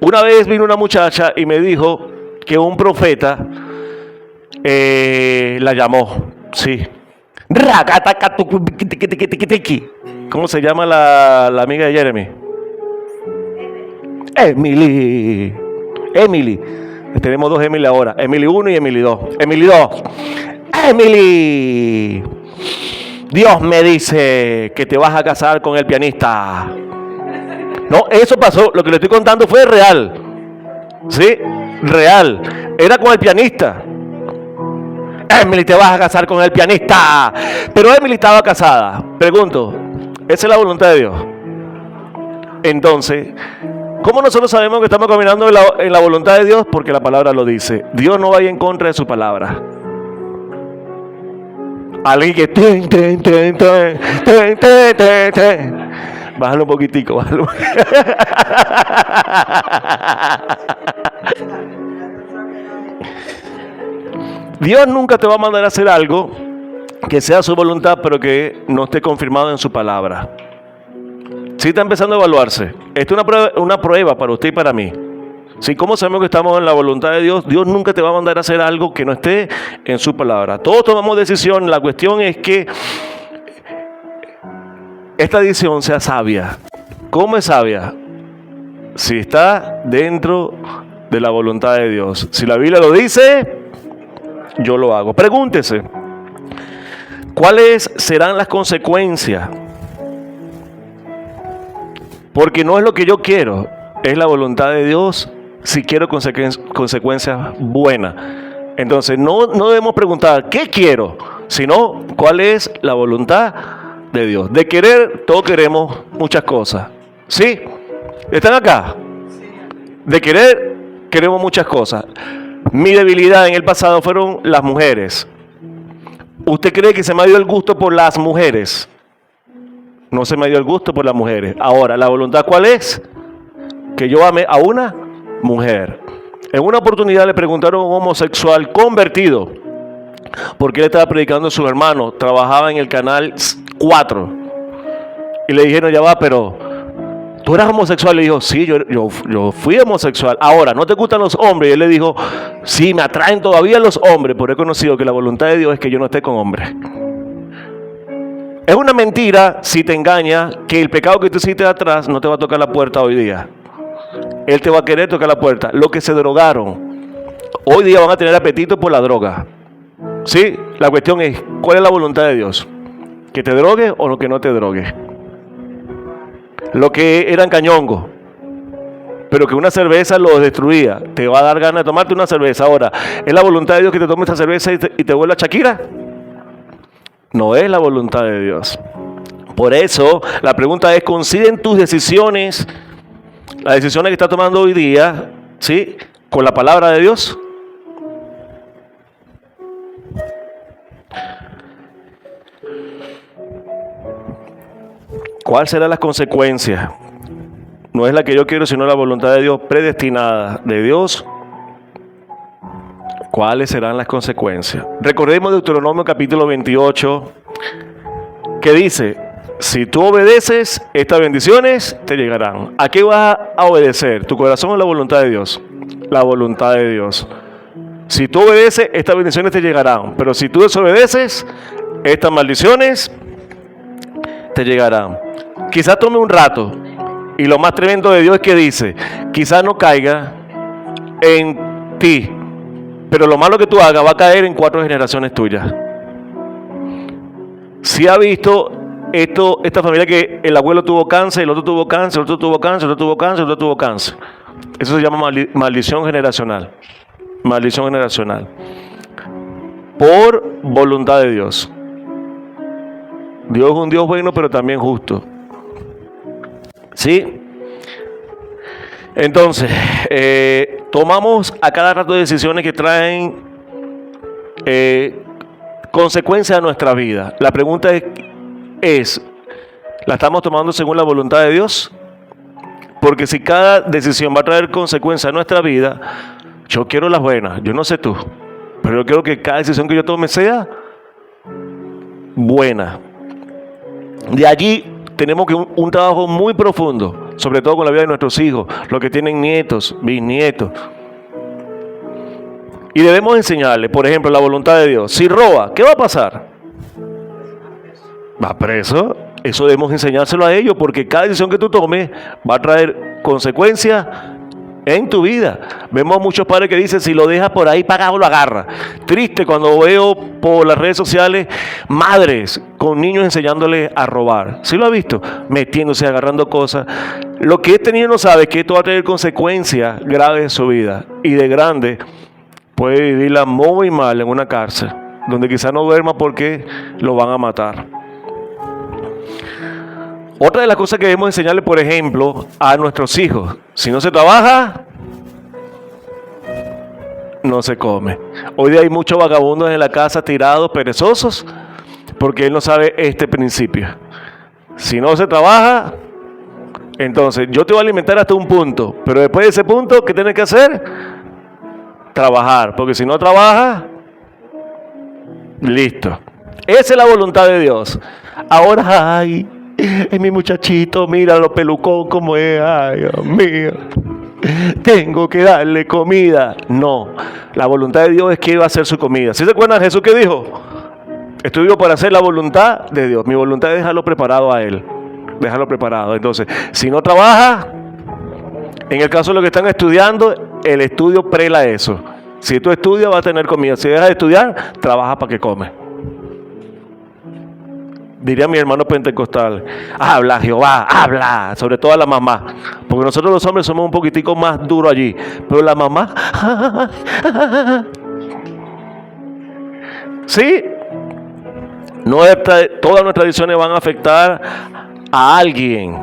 una vez vino una muchacha y me dijo que un profeta la llamó. Sí. ¿Cómo se llama la amiga de Jeremy? Emily. Tenemos 2 Emily ahora. Emily 1 y Emily 2. Emily 2. Emily. Dios me dice que te vas a casar con el pianista. No, eso pasó. Lo que le estoy contando fue real. ¿Sí? Real. Era con el pianista. Emily, te vas a casar con el pianista. Pero Emily estaba casada. Pregunto, ¿esa es la voluntad de Dios? Entonces, ¿Cómo nosotros sabemos que estamos caminando en la voluntad de Dios? Porque la palabra lo dice. Dios no va a ir en contra de su palabra. Alguien que... Bájalo un poquitico, bájalo. Dios nunca te va a mandar a hacer algo que sea su voluntad, pero que no esté confirmado en su palabra. Sí está empezando a evaluarse. Esto es una prueba para usted y para mí. ¿Sí? ¿Cómo sabemos que estamos en la voluntad de Dios? Dios nunca te va a mandar a hacer algo que no esté en su palabra. Todos tomamos decisión. La cuestión es que esta decisión sea sabia. ¿Cómo es sabia? Si está dentro de la voluntad de Dios. Si la Biblia lo dice, yo lo hago. Pregúntese, ¿cuáles serán las consecuencias? Porque no es lo que yo quiero, es la voluntad de Dios si quiero consecuencias buenas. Entonces no debemos preguntar ¿qué quiero? Sino ¿cuál es la voluntad de Dios? De querer, todos queremos muchas cosas. ¿Sí? ¿Están acá? De querer, queremos muchas cosas. Mi debilidad en el pasado fueron las mujeres. ¿Usted cree que se me dio el gusto por las mujeres? No se me dio el gusto por las mujeres. Ahora, ¿la voluntad cuál es? Que yo ame a una mujer. En una oportunidad le preguntaron a un homosexual convertido, porque él estaba predicando a sus hermanos, trabajaba en el canal 4. Y le dijeron, ya va, pero ¿tú eras homosexual? Le dijo, sí, yo fui homosexual. Ahora, ¿no te gustan los hombres? Y él le dijo, sí, me atraen todavía los hombres, pero he conocido que la voluntad de Dios es que yo no esté con hombres. Es una mentira si te engaña que el pecado que tú hiciste atrás no te va a tocar la puerta hoy día. Él te va a querer tocar la puerta. Los que se drogaron, hoy día van a tener apetito por la droga. ¿Sí? La cuestión es, ¿cuál es la voluntad de Dios? ¿Que te drogue o que no te drogue? Lo que eran cañongos, pero que una cerveza los destruía. ¿Te va a dar ganas de tomarte una cerveza? Ahora, ¿es la voluntad de Dios que te tomes esta cerveza y te vuelva Shakira? No es la voluntad de Dios. Por eso, la pregunta es, ¿coinciden tus decisiones, las decisiones que estás tomando hoy día, ¿sí?, con la palabra de Dios? ¿Cuáles serán las consecuencias? No es la que yo quiero, sino la voluntad de Dios predestinada de Dios. ¿Cuáles serán las consecuencias? Recordemos Deuteronomio capítulo 28, que dice, si tú obedeces, estas bendiciones te llegarán. ¿A qué vas a obedecer? ¿Tu corazón o la voluntad de Dios? La voluntad de Dios. Si tú obedeces, estas bendiciones te llegarán. Pero si tú desobedeces, estas maldiciones te llegarán. Quizás tome un rato. Y lo más tremendo de Dios es que dice, quizás no caiga en ti, pero lo malo que tú hagas va a caer en 4 generaciones tuyas. Si ha visto esta familia que el abuelo tuvo cáncer, el otro tuvo cáncer, el otro tuvo cáncer, el otro tuvo cáncer, el otro tuvo cáncer. Eso se llama maldición generacional. Maldición generacional. Por voluntad de Dios. Dios es un Dios bueno, pero también justo. ¿Sí? Entonces, tomamos a cada rato decisiones que traen consecuencias a nuestra vida. La pregunta es, ¿la estamos tomando según la voluntad de Dios? Porque si cada decisión va a traer consecuencias a nuestra vida, yo quiero las buenas, yo no sé tú, pero yo quiero que cada decisión que yo tome sea buena. De allí tenemos que un trabajo muy profundo, sobre todo con la vida de nuestros hijos, los que tienen nietos, bisnietos. Y debemos enseñarles, por ejemplo, la voluntad de Dios. Si roba, ¿qué va a pasar? ¿Va preso? Eso debemos enseñárselo a ellos, porque cada decisión que tú tomes va a traer consecuencias en tu vida. Vemos muchos padres que dicen, si lo dejas por ahí pagado lo agarra. Triste cuando veo por las redes sociales madres con niños enseñándoles a robar. ¿Sí lo ha visto? Metiéndose, agarrando cosas. Lo que este niño no sabe es que esto va a tener consecuencias graves en su vida. Y de grande puede vivirla muy mal en una cárcel, donde quizás no duerma porque lo van a matar. Otra de las cosas que debemos enseñarle, por ejemplo, a nuestros hijos: si no se trabaja, no se come. Hoy día hay muchos vagabundos en la casa tirados, perezosos, porque él no sabe este principio. Si no se trabaja, entonces yo te voy a alimentar hasta un punto, pero después de ese punto, ¿qué tienes que hacer? Trabajar, porque si no trabajas, listo. Esa es la voluntad de Dios. Ahora, ay, es mi muchachito, mira lo pelucón como es, ay, Dios mío, tengo que darle comida. No, la voluntad de Dios es que Él va a hacer su comida. ¿Sí se acuerdan Jesús que dijo? Estoy vivo para hacer la voluntad de Dios. Mi voluntad es dejarlo preparado a Él. Dejarlo preparado. Entonces, si no trabaja, en el caso de los que están estudiando, el estudio prela eso. Si tú estudias, vas a tener comida. Si dejas de estudiar, trabaja para que comes. Diría mi hermano pentecostal: habla Jehová, habla, sobre todo a la mamá, porque nosotros los hombres somos un poquitico más duros allí, pero la mamá, sí, todas nuestras decisiones van a afectar a alguien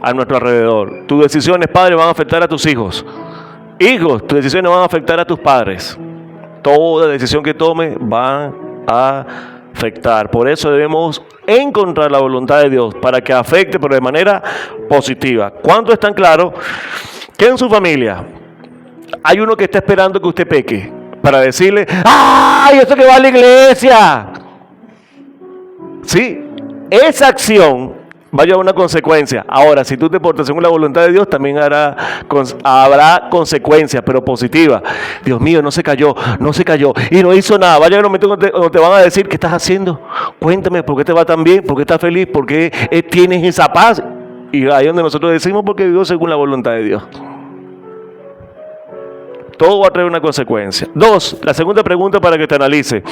a nuestro alrededor. Tus decisiones, padre, van a afectar a tus hijos. Hijos, tus decisiones van a afectar a tus padres. Toda decisión que tomes va a afectar. Por eso debemos encontrar la voluntad de Dios para que afecte, pero de manera positiva. ¿Cuántos están claros que en su familia hay uno que está esperando que usted peque para decirle: ¡ay, eso que va a la iglesia! Sí, esa acción va a llevar una consecuencia. Ahora, si tú te portas según la voluntad de Dios, también habrá consecuencias, pero positivas. Dios mío, no se cayó y no hizo nada. Va a llegar un momento donde te van a decir: ¿qué estás haciendo? Cuéntame, ¿por qué te va tan bien? ¿Por qué estás feliz? ¿Por qué tienes esa paz? Y ahí es donde nosotros decimos: porque vivo según la voluntad de Dios. Todo va a traer una consecuencia. 2, la segunda pregunta para que te analice: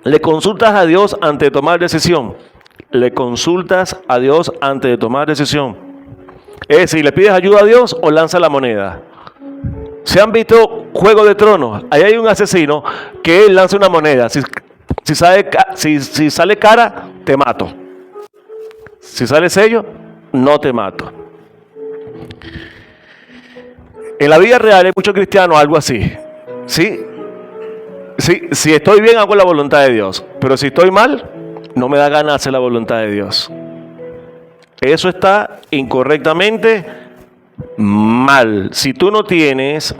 ¿le consultas a Dios antes de tomar decisión? ¿Le consultas a Dios antes de tomar decisión? Es decir, ¿le pides ayuda a Dios o lanza la moneda? ¿Se han visto Juego de Tronos? Ahí hay un asesino que él lanza una moneda. Si sale cara, te mato. Si sale sello, no te mato. En la vida real hay muchos cristianos algo así. ¿Sí? Si estoy bien, hago la voluntad de Dios. Pero si estoy mal, no me da ganas de hacer la voluntad de Dios. Eso está incorrectamente mal. Si tú no tienes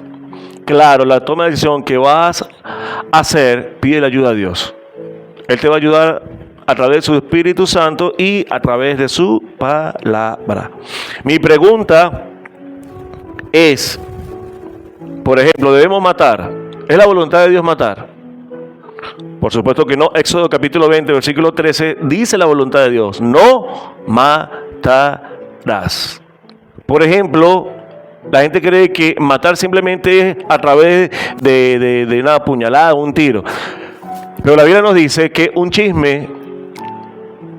claro la toma de decisión que vas a hacer, pide la ayuda a Dios. Él te va a ayudar a través de su Espíritu Santo y a través de su palabra. Mi pregunta es, por ejemplo, ¿debemos matar? ¿Es la voluntad de Dios matar? Por supuesto que no. Éxodo capítulo 20, versículo 13, dice la voluntad de Dios: no matarás. Por ejemplo, la gente cree que matar simplemente es a través de una puñalada, un tiro. Pero la Biblia nos dice que un chisme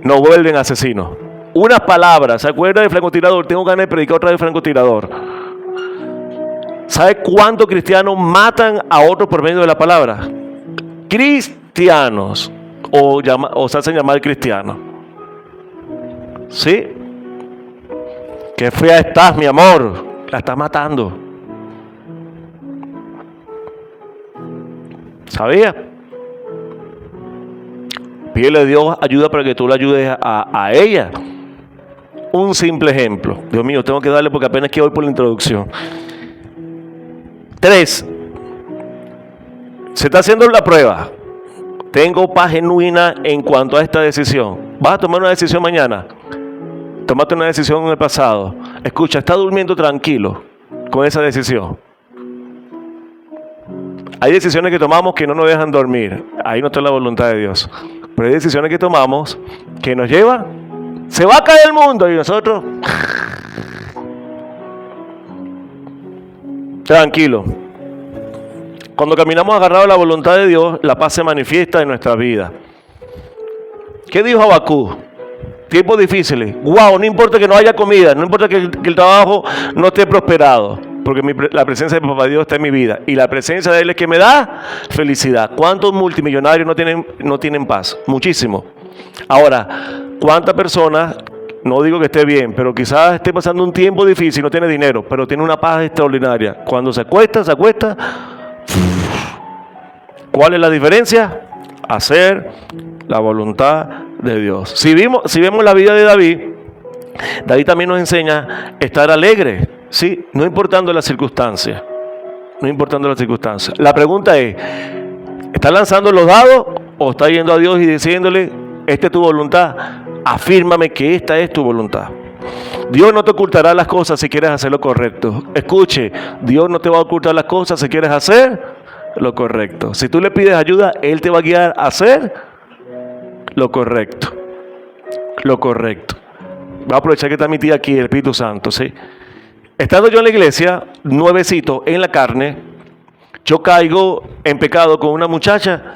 no vuelve en asesino. Unas palabras, ¿se acuerda del francotirador? Tengo ganas de predicar otra vez francotirador. ¿Sabe cuántos cristianos matan a otros por medio de la palabra? Cristianos, o se hacen llamar cristianos. ¿Sí? Qué fea estás, mi amor. La estás matando. ¿Sabía? Pídele a Dios ayuda para que tú le ayudes a ella. Un simple ejemplo. Dios mío, tengo que darle porque apenas que voy por la introducción. 3. Se está haciendo la prueba. Tengo paz genuina en cuanto a esta decisión. ¿Vas a tomar una decisión mañana? Tomaste una decisión en el pasado. Escucha, está durmiendo tranquilo con esa decisión. Hay decisiones que tomamos que no nos dejan dormir. Ahí no está la voluntad de Dios. Pero hay decisiones que tomamos que nos llevan. Se va a caer el mundo y nosotros tranquilo. Cuando caminamos agarrados a la voluntad de Dios, la paz se manifiesta en nuestra vida. ¿Qué dijo Habacuc? Tiempos difíciles. Wow, no importa que no haya comida, no importa que el trabajo no esté prosperado, porque la presencia de Papá Dios está en mi vida. Y la presencia de Él es que me da felicidad. ¿Cuántos multimillonarios no tienen paz? Muchísimo. Ahora, ¿cuántas personas no digo que esté bien, pero quizás esté pasando un tiempo difícil, no tiene dinero, pero tiene una paz extraordinaria. Cuando se acuesta, ¿cuál es la diferencia? Hacer la voluntad de Dios. Si vemos la vida de David, David también nos enseña a estar alegre, ¿sí? No importando las circunstancias. No importando las circunstancias. La pregunta es, ¿está lanzando los dados o está yendo a Dios y diciéndole, esta es tu voluntad? Afírmame que esta es tu voluntad. Dios no te ocultará las cosas si quieres hacer lo correcto. Escuche, Dios no te va a ocultar las cosas si quieres hacer lo correcto. Si tú le pides ayuda, Él te va a guiar a hacer lo correcto. Lo correcto. Voy a aprovechar que está mi tía aquí, el Espíritu Santo, ¿sí? Estando yo en la iglesia, nuevecito, en la carne, yo caigo en pecado con una muchacha,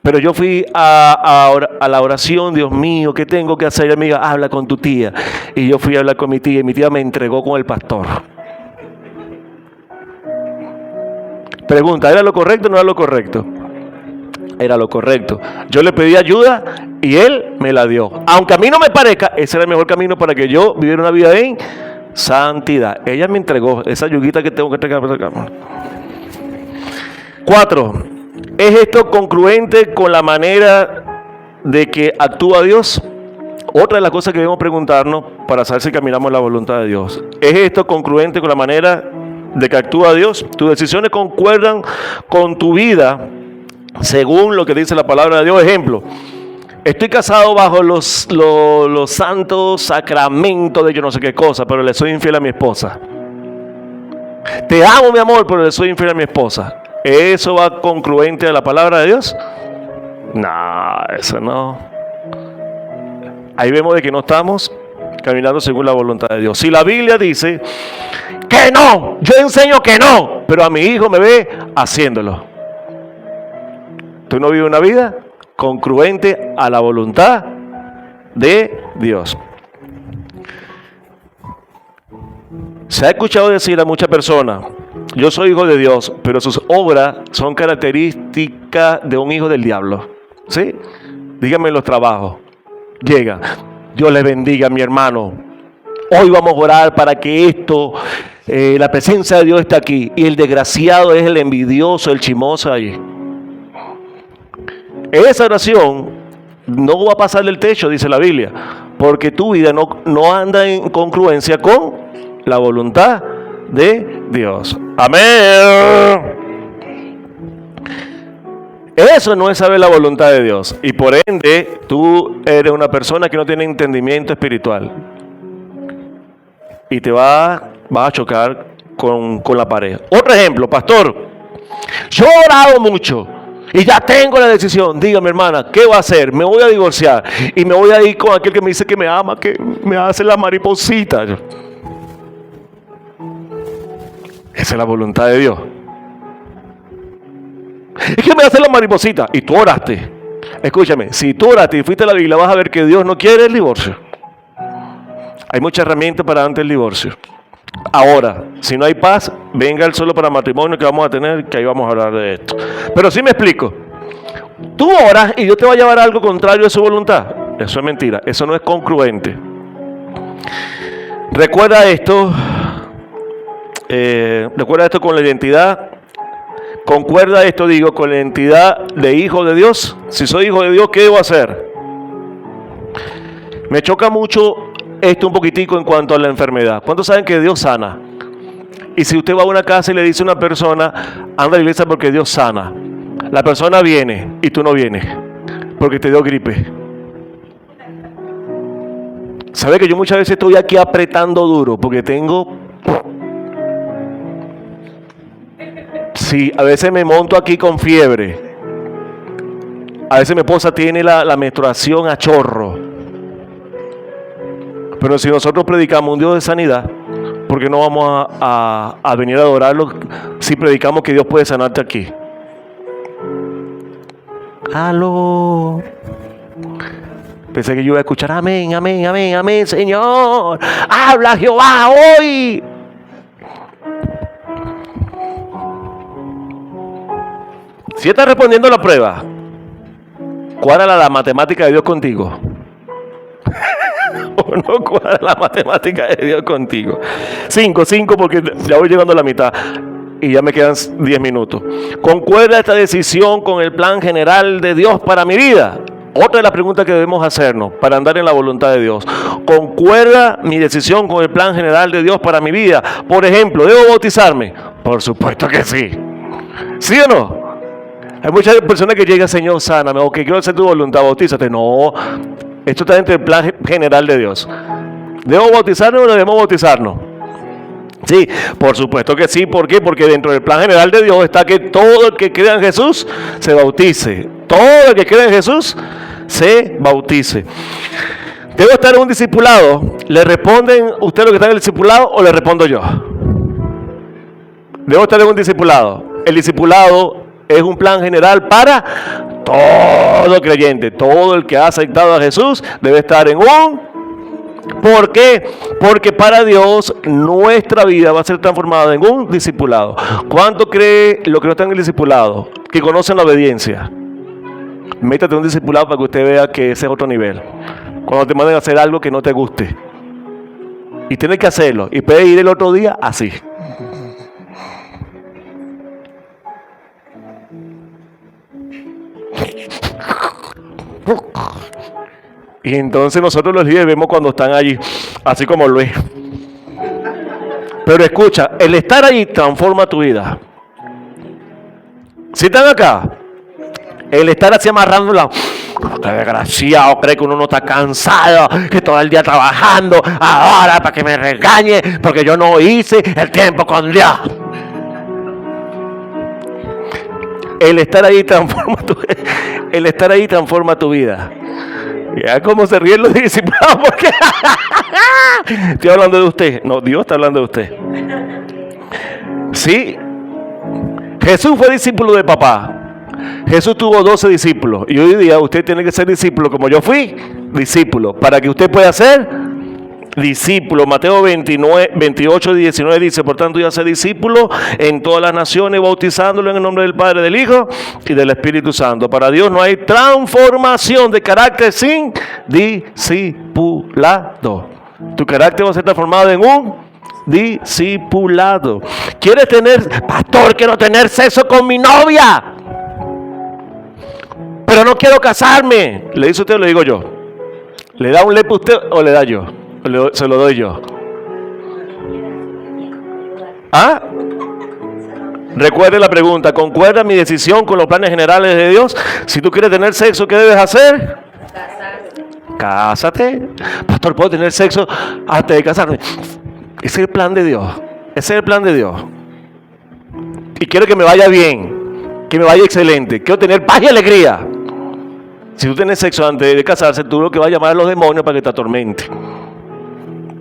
pero yo fui a la oración, Dios mío, ¿qué tengo que hacer? Amiga, habla con tu tía. Y yo fui a hablar con mi tía y mi tía me entregó con el pastor. Pregunta, ¿era lo correcto o no era lo correcto? Era lo correcto. Yo le pedí ayuda y él me la dio. Aunque a mí no me parezca, ese era el mejor camino para que yo viviera una vida en santidad. Ella me entregó esa yuguita que tengo que entregar. 4. ¿Es esto congruente con la manera de que actúa Dios? Otra de las cosas que debemos preguntarnos para saber si caminamos en la voluntad de Dios. ¿Es esto congruente con la manera de que actúa Dios? ¿Tus decisiones concuerdan con tu vida según lo que dice la palabra de Dios? Ejemplo, estoy casado bajo los santos sacramentos de yo no sé qué cosa, pero le soy infiel a mi esposa. Te amo, mi amor, pero le soy infiel a mi esposa. ¿Eso va congruente a la palabra de Dios? No, eso no. Ahí vemos de que no estamos caminando según la voluntad de Dios. Si la Biblia dice que no, yo enseño que no, pero a mi hijo me ve haciéndolo. Tú no vives una vida congruente a la voluntad de Dios. Se ha escuchado decir a muchas personas, yo soy hijo de Dios, pero sus obras son características de un hijo del diablo. ¿Sí? Díganme en los trabajos. Llega, Dios les bendiga, mi hermano. Hoy vamos a orar para que esto, la presencia de Dios esté aquí. Y el desgraciado es el envidioso, el chismoso allí. Esa oración no va a pasar del techo, dice la Biblia, porque tu vida no anda en congruencia con la voluntad de Dios. Amén. Eso no es saber la voluntad de Dios. Y por ende, tú eres una persona que no tiene entendimiento espiritual. Y te vas a chocar con la pared. Otro ejemplo, pastor. Yo he orado mucho y ya tengo la decisión. Dígame, hermana, ¿qué va a hacer? Me voy a divorciar y me voy a ir con aquel que me dice que me ama, que me hace la mariposita. Esa es la voluntad de Dios. Es que me hace la mariposita y tú oraste. Escúchame, si tú oraste y fuiste a la Biblia, vas a ver que Dios no quiere el divorcio. Hay muchas herramientas para antes del divorcio. Ahora, si no hay paz, venga el solo para matrimonio que vamos a tener, que ahí vamos a hablar de esto. Pero sí me explico. Tú oras y Dios te va a llevar a algo contrario a su voluntad. Eso es mentira, eso no es congruente. Recuerda esto con la identidad. Concuerda esto, digo, con la identidad de hijo de Dios. Si soy hijo de Dios, ¿qué debo hacer? Me choca mucho esto un poquitico en cuanto a la enfermedad. ¿Cuántos saben que Dios sana? Y si usted va a una casa y le dice a una persona, anda a la iglesia porque Dios sana, la persona viene y tú no vienes porque te dio gripe. ¿Sabe que yo muchas veces estoy aquí apretando duro porque tengo... Sí, a veces me monto aquí con fiebre. A veces mi esposa tiene la menstruación a chorro. Pero si nosotros predicamos un Dios de sanidad, ¿por qué no vamos a venir a adorarlo si predicamos que Dios puede sanarte aquí? ¡Aló! Pensé que yo iba a escuchar amén, amén, amén, amén, Señor. ¡Habla Jehová hoy! Si estás respondiendo la prueba, ¿cuál era la matemática de Dios contigo? ¿O No cuadra la matemática de Dios contigo. 5 porque ya voy llegando a la mitad y ya me quedan 10 minutos. ¿Concuerda esta decisión con el plan general de Dios para mi vida? Otra de las preguntas que debemos hacernos para andar en la voluntad de Dios. ¿Concuerda mi decisión con el plan general de Dios para mi vida? Por ejemplo, ¿debo bautizarme? Por supuesto que sí. ¿Sí o no? Hay muchas personas que llegan, Señor, sáname, o que quiero hacer tu voluntad, bautízate. No, esto está dentro del plan general de Dios. ¿Debo bautizarnos o no debemos bautizarnos? Sí, por supuesto que sí. ¿Por qué? Porque dentro del plan general de Dios está que todo el que crea en Jesús se bautice. Todo el que crea en Jesús se bautice. ¿Debo estar en un discipulado? ¿Le responden ustedes los que están en el discipulado o le respondo yo? ¿Debo estar en un discipulado? El discipulado es un plan general para todo creyente. Todo el que ha aceptado a Jesús debe estar en un... ¿Por qué? Porque para Dios nuestra vida va a ser transformada en un discipulado. ¿Cuánto cree los que no están en el discipulado? Que conocen la obediencia. Métate en un discipulado para que usted vea que ese es otro nivel. Cuando te manden a hacer algo que no te guste y tienes que hacerlo y puedes ir el otro día así. Y entonces nosotros los líderes vemos cuando están allí, así como lo es. Pero escucha, el estar allí transforma tu vida. Si están acá, el estar así amarrándola, qué desgraciado, cree que uno no está cansado, que todo el día trabajando, ahora para que me regañe, porque yo no hice el tiempo con Dios. El estar ahí transforma tu vida. Ya como se ríen los discipulados porque estoy hablando de usted. No, Dios está hablando de usted. Sí, Jesús fue discípulo de papá. Jesús tuvo 12 discípulos. Y hoy día usted tiene que ser discípulo como yo fui discípulo. Para que usted pueda ser discípulo. Mateo 28, 19 dice: por tanto, ya sé discípulo en todas las naciones, bautizándolo en el nombre del Padre, del Hijo y del Espíritu Santo. Para Dios no hay transformación de carácter sin discipulado. Tu carácter va a ser transformado en un discipulado. ¿Quieres tener, pastor, quiero tener sexo con mi novia, pero no quiero casarme? ¿Le dice usted o le digo yo? ¿Le da un lepe usted o le da yo? Se lo doy yo. ¿Ah? Recuerde la pregunta. ¿Concuerda mi decisión con los planes generales de Dios? Si tú quieres tener sexo, ¿qué debes hacer? Cásate. Pastor, ¿puedo tener sexo antes de casarme? Ese es el plan de Dios. Ese es el plan de Dios. Y quiero que me vaya bien, que me vaya excelente. Quiero tener paz y alegría. Si tú tienes sexo antes de casarse, tú lo que vas a llamar a los demonios para que te atormente.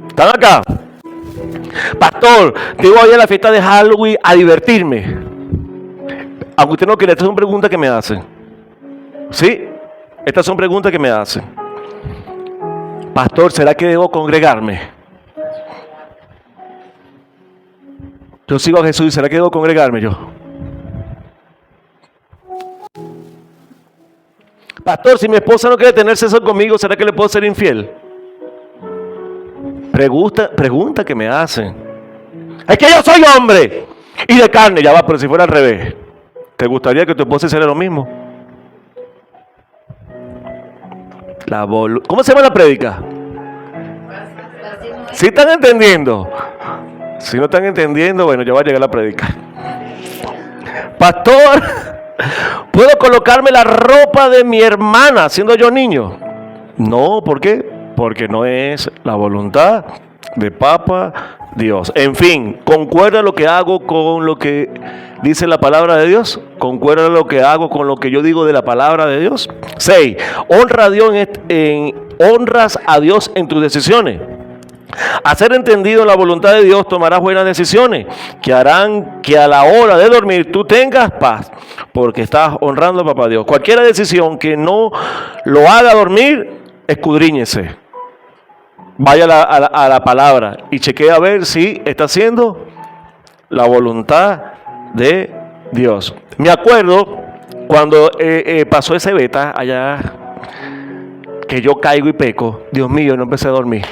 ¿Están acá? Pastor, te voy a ir a la fiesta de Halloween a divertirme. Aunque usted no quiera, estas son preguntas que me hacen. ¿Sí? Estas son preguntas que me hacen. Pastor, ¿será que debo congregarme? Yo sigo a Jesús, ¿será que debo congregarme yo? Pastor, si mi esposa no quiere tener sexo conmigo, ¿será que le puedo ser infiel? Pregunta que me hacen. Es que yo soy hombre y de carne. Ya va, pero si fuera al revés, ¿te gustaría que tu esposa hiciera lo mismo? ¿Cómo se llama la prédica? ¿Sí están entendiendo? Si no están entendiendo, bueno, ya va a llegar la prédica. Pastor, ¿puedo colocarme la ropa de mi hermana siendo yo niño? No, ¿por qué? Porque no es la voluntad de Papa Dios. En fin, ¿concuerda lo que hago con lo que dice la palabra de Dios? ¿Concuerda lo que hago con lo que yo digo de la palabra de Dios? 6. Honras a Dios en tus decisiones. A ser entendido en la voluntad de Dios, tomarás buenas decisiones que harán que a la hora de dormir tú tengas paz, porque estás honrando a Papá Dios. Cualquier decisión que no lo haga dormir, escudriñese. Vaya a la palabra y chequee a ver si está haciendo la voluntad de Dios. Me acuerdo cuando pasó ese beta allá, que yo caigo y peco. Dios mío, no empecé a dormir.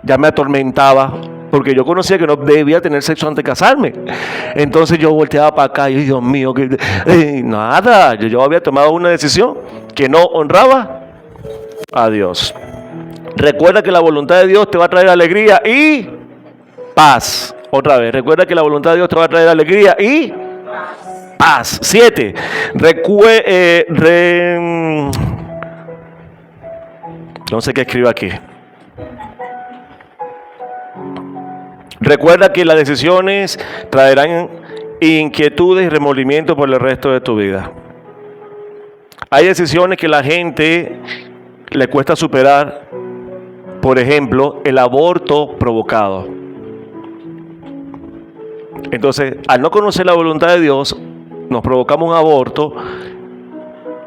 ya me atormentaba, porque yo conocía que no debía tener sexo antes de casarme. Entonces yo volteaba para acá y Dios mío, nada, yo había tomado una decisión que no honraba a Dios. Recuerda que la voluntad de Dios te va a traer alegría y paz. Otra vez, recuerda que la voluntad de Dios te va a traer alegría y paz. 7. No sé qué escribo aquí. Recuerda que las decisiones traerán inquietudes y remordimiento por el resto de tu vida. Hay decisiones que la gente le cuesta superar. Por ejemplo, el aborto provocado. Entonces, al no conocer la voluntad de Dios, nos provocamos un aborto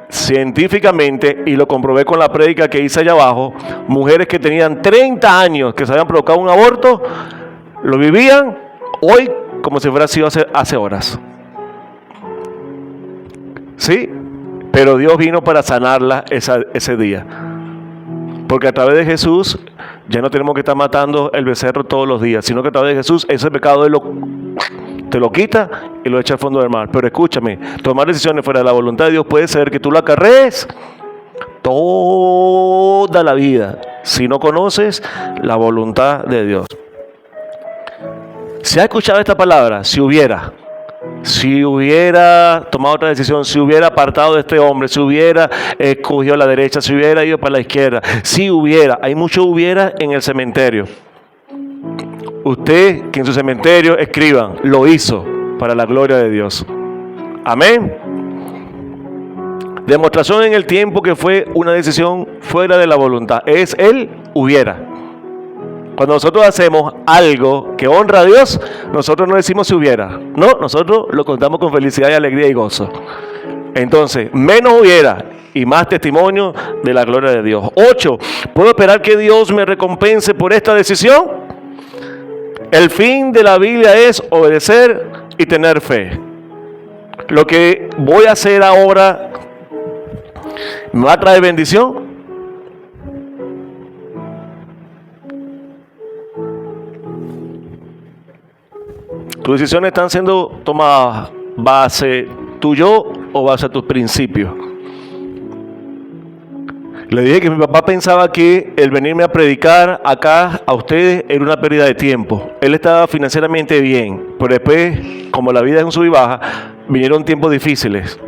científicamente, y lo comprobé con la prédica que hice allá abajo. Mujeres que tenían 30 años que se habían provocado un aborto, lo vivían hoy como si fuera sido hace horas. Sí, pero Dios vino para sanarla ese día. Porque a través de Jesús ya no tenemos que estar matando el becerro todos los días, sino que a través de Jesús ese pecado te lo quita y lo echa al fondo del mar. Pero escúchame, tomar decisiones fuera de la voluntad de Dios puede ser que tú la acarrees toda la vida si no conoces la voluntad de Dios. ¿Se ha escuchado esta palabra? Si hubiera tomado otra decisión, si hubiera apartado de este hombre, si hubiera escogido a la derecha, si hubiera ido para la izquierda, si hubiera, hay mucho hubiera en el cementerio. Usted que en su cementerio escriban, lo hizo para la gloria de Dios. Amén. Demostración en el tiempo que fue una decisión fuera de la voluntad. Es el hubiera. Cuando nosotros hacemos algo que honra a Dios, nosotros no decimos si hubiera. No, nosotros lo contamos con felicidad y alegría y gozo. Entonces, menos hubiera y más testimonio de la gloria de Dios. 8. ¿Puedo esperar que Dios me recompense por esta decisión? El fin de la Biblia es obedecer y tener fe. Lo que voy a hacer ahora me va a traer bendición. Tus decisiones están siendo tomadas base tuyo o base a tus principios. Le dije que mi papá pensaba que el venirme a predicar acá a ustedes era una pérdida de tiempo. Él estaba financieramente bien, pero después, como la vida es un sub y baja, vinieron tiempos difíciles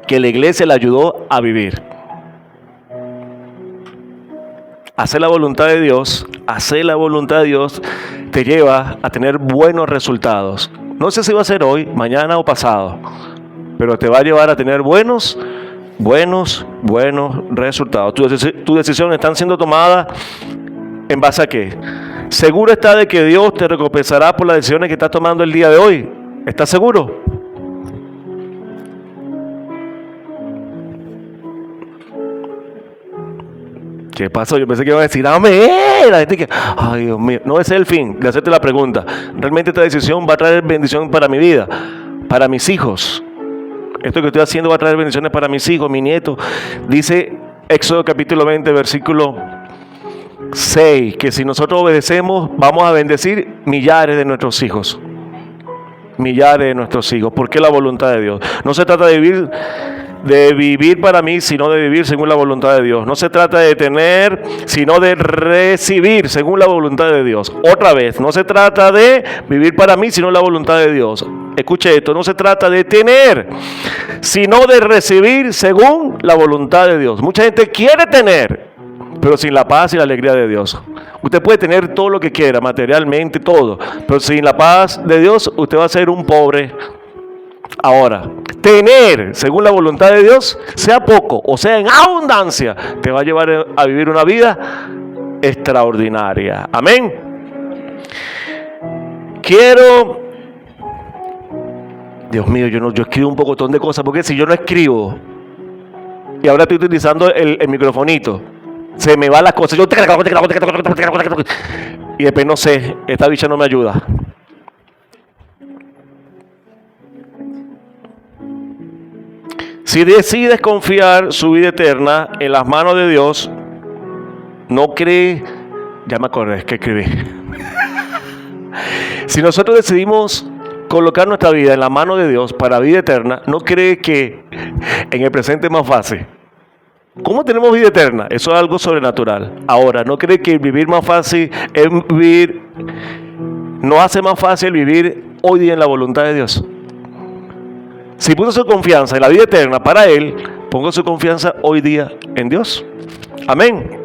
que la iglesia le ayudó a vivir. Hacer la voluntad de Dios te lleva a tener buenos resultados. No sé si va a ser hoy, mañana o pasado, pero te va a llevar a tener buenos resultados. Tus decisiones están siendo tomadas ¿en base a qué? Seguro está de que Dios te recompensará por las decisiones que estás tomando el día de hoy. ¿Estás seguro? ¿Qué pasó? Yo pensé que iba a decir, amén. La gente que, ay Dios mío, no ese es el fin de hacerte la pregunta. ¿Realmente esta decisión va a traer bendición para mi vida, para mis hijos? Esto que estoy haciendo va a traer bendiciones para mis hijos, mis nietos. Dice Éxodo capítulo 20, versículo 6, que si nosotros obedecemos, vamos a bendecir millares de nuestros hijos. Millares de nuestros hijos. ¿Por qué la voluntad de Dios? No se trata de vivir para mí, sino de vivir según la voluntad de Dios. No se trata de tener, sino de recibir según la voluntad de Dios. Otra vez, no se trata de vivir para mí, sino la voluntad de Dios. Escuche esto, no se trata de tener, sino de recibir según la voluntad de Dios. Mucha gente quiere tener, pero sin la paz y la alegría de Dios. Usted puede tener todo lo que quiera, materialmente, todo, pero sin la paz de Dios, usted va a ser un pobre. Ahora, tener, según la voluntad de Dios, sea poco o sea en abundancia, te va a llevar a vivir una vida extraordinaria. Amén. Dios mío, yo escribo un pocotón de cosas, porque si yo no escribo, y ahora estoy utilizando el microfonito, se me van las cosas, y después no sé, esta bicha no me ayuda. Si decides confiar su vida eterna en las manos de Dios, no cree Ya me acordé que escribí. Si nosotros decidimos colocar nuestra vida en la mano de Dios para vida eterna, ¿no cree que en el presente es más fácil? ¿Cómo tenemos vida eterna? Eso es algo sobrenatural. Ahora, ¿no cree que vivir más fácil es vivir, nos hace más fácil vivir hoy día en la voluntad de Dios? Si puso su confianza en la vida eterna para Él, ponga su confianza hoy día en Dios. Amén.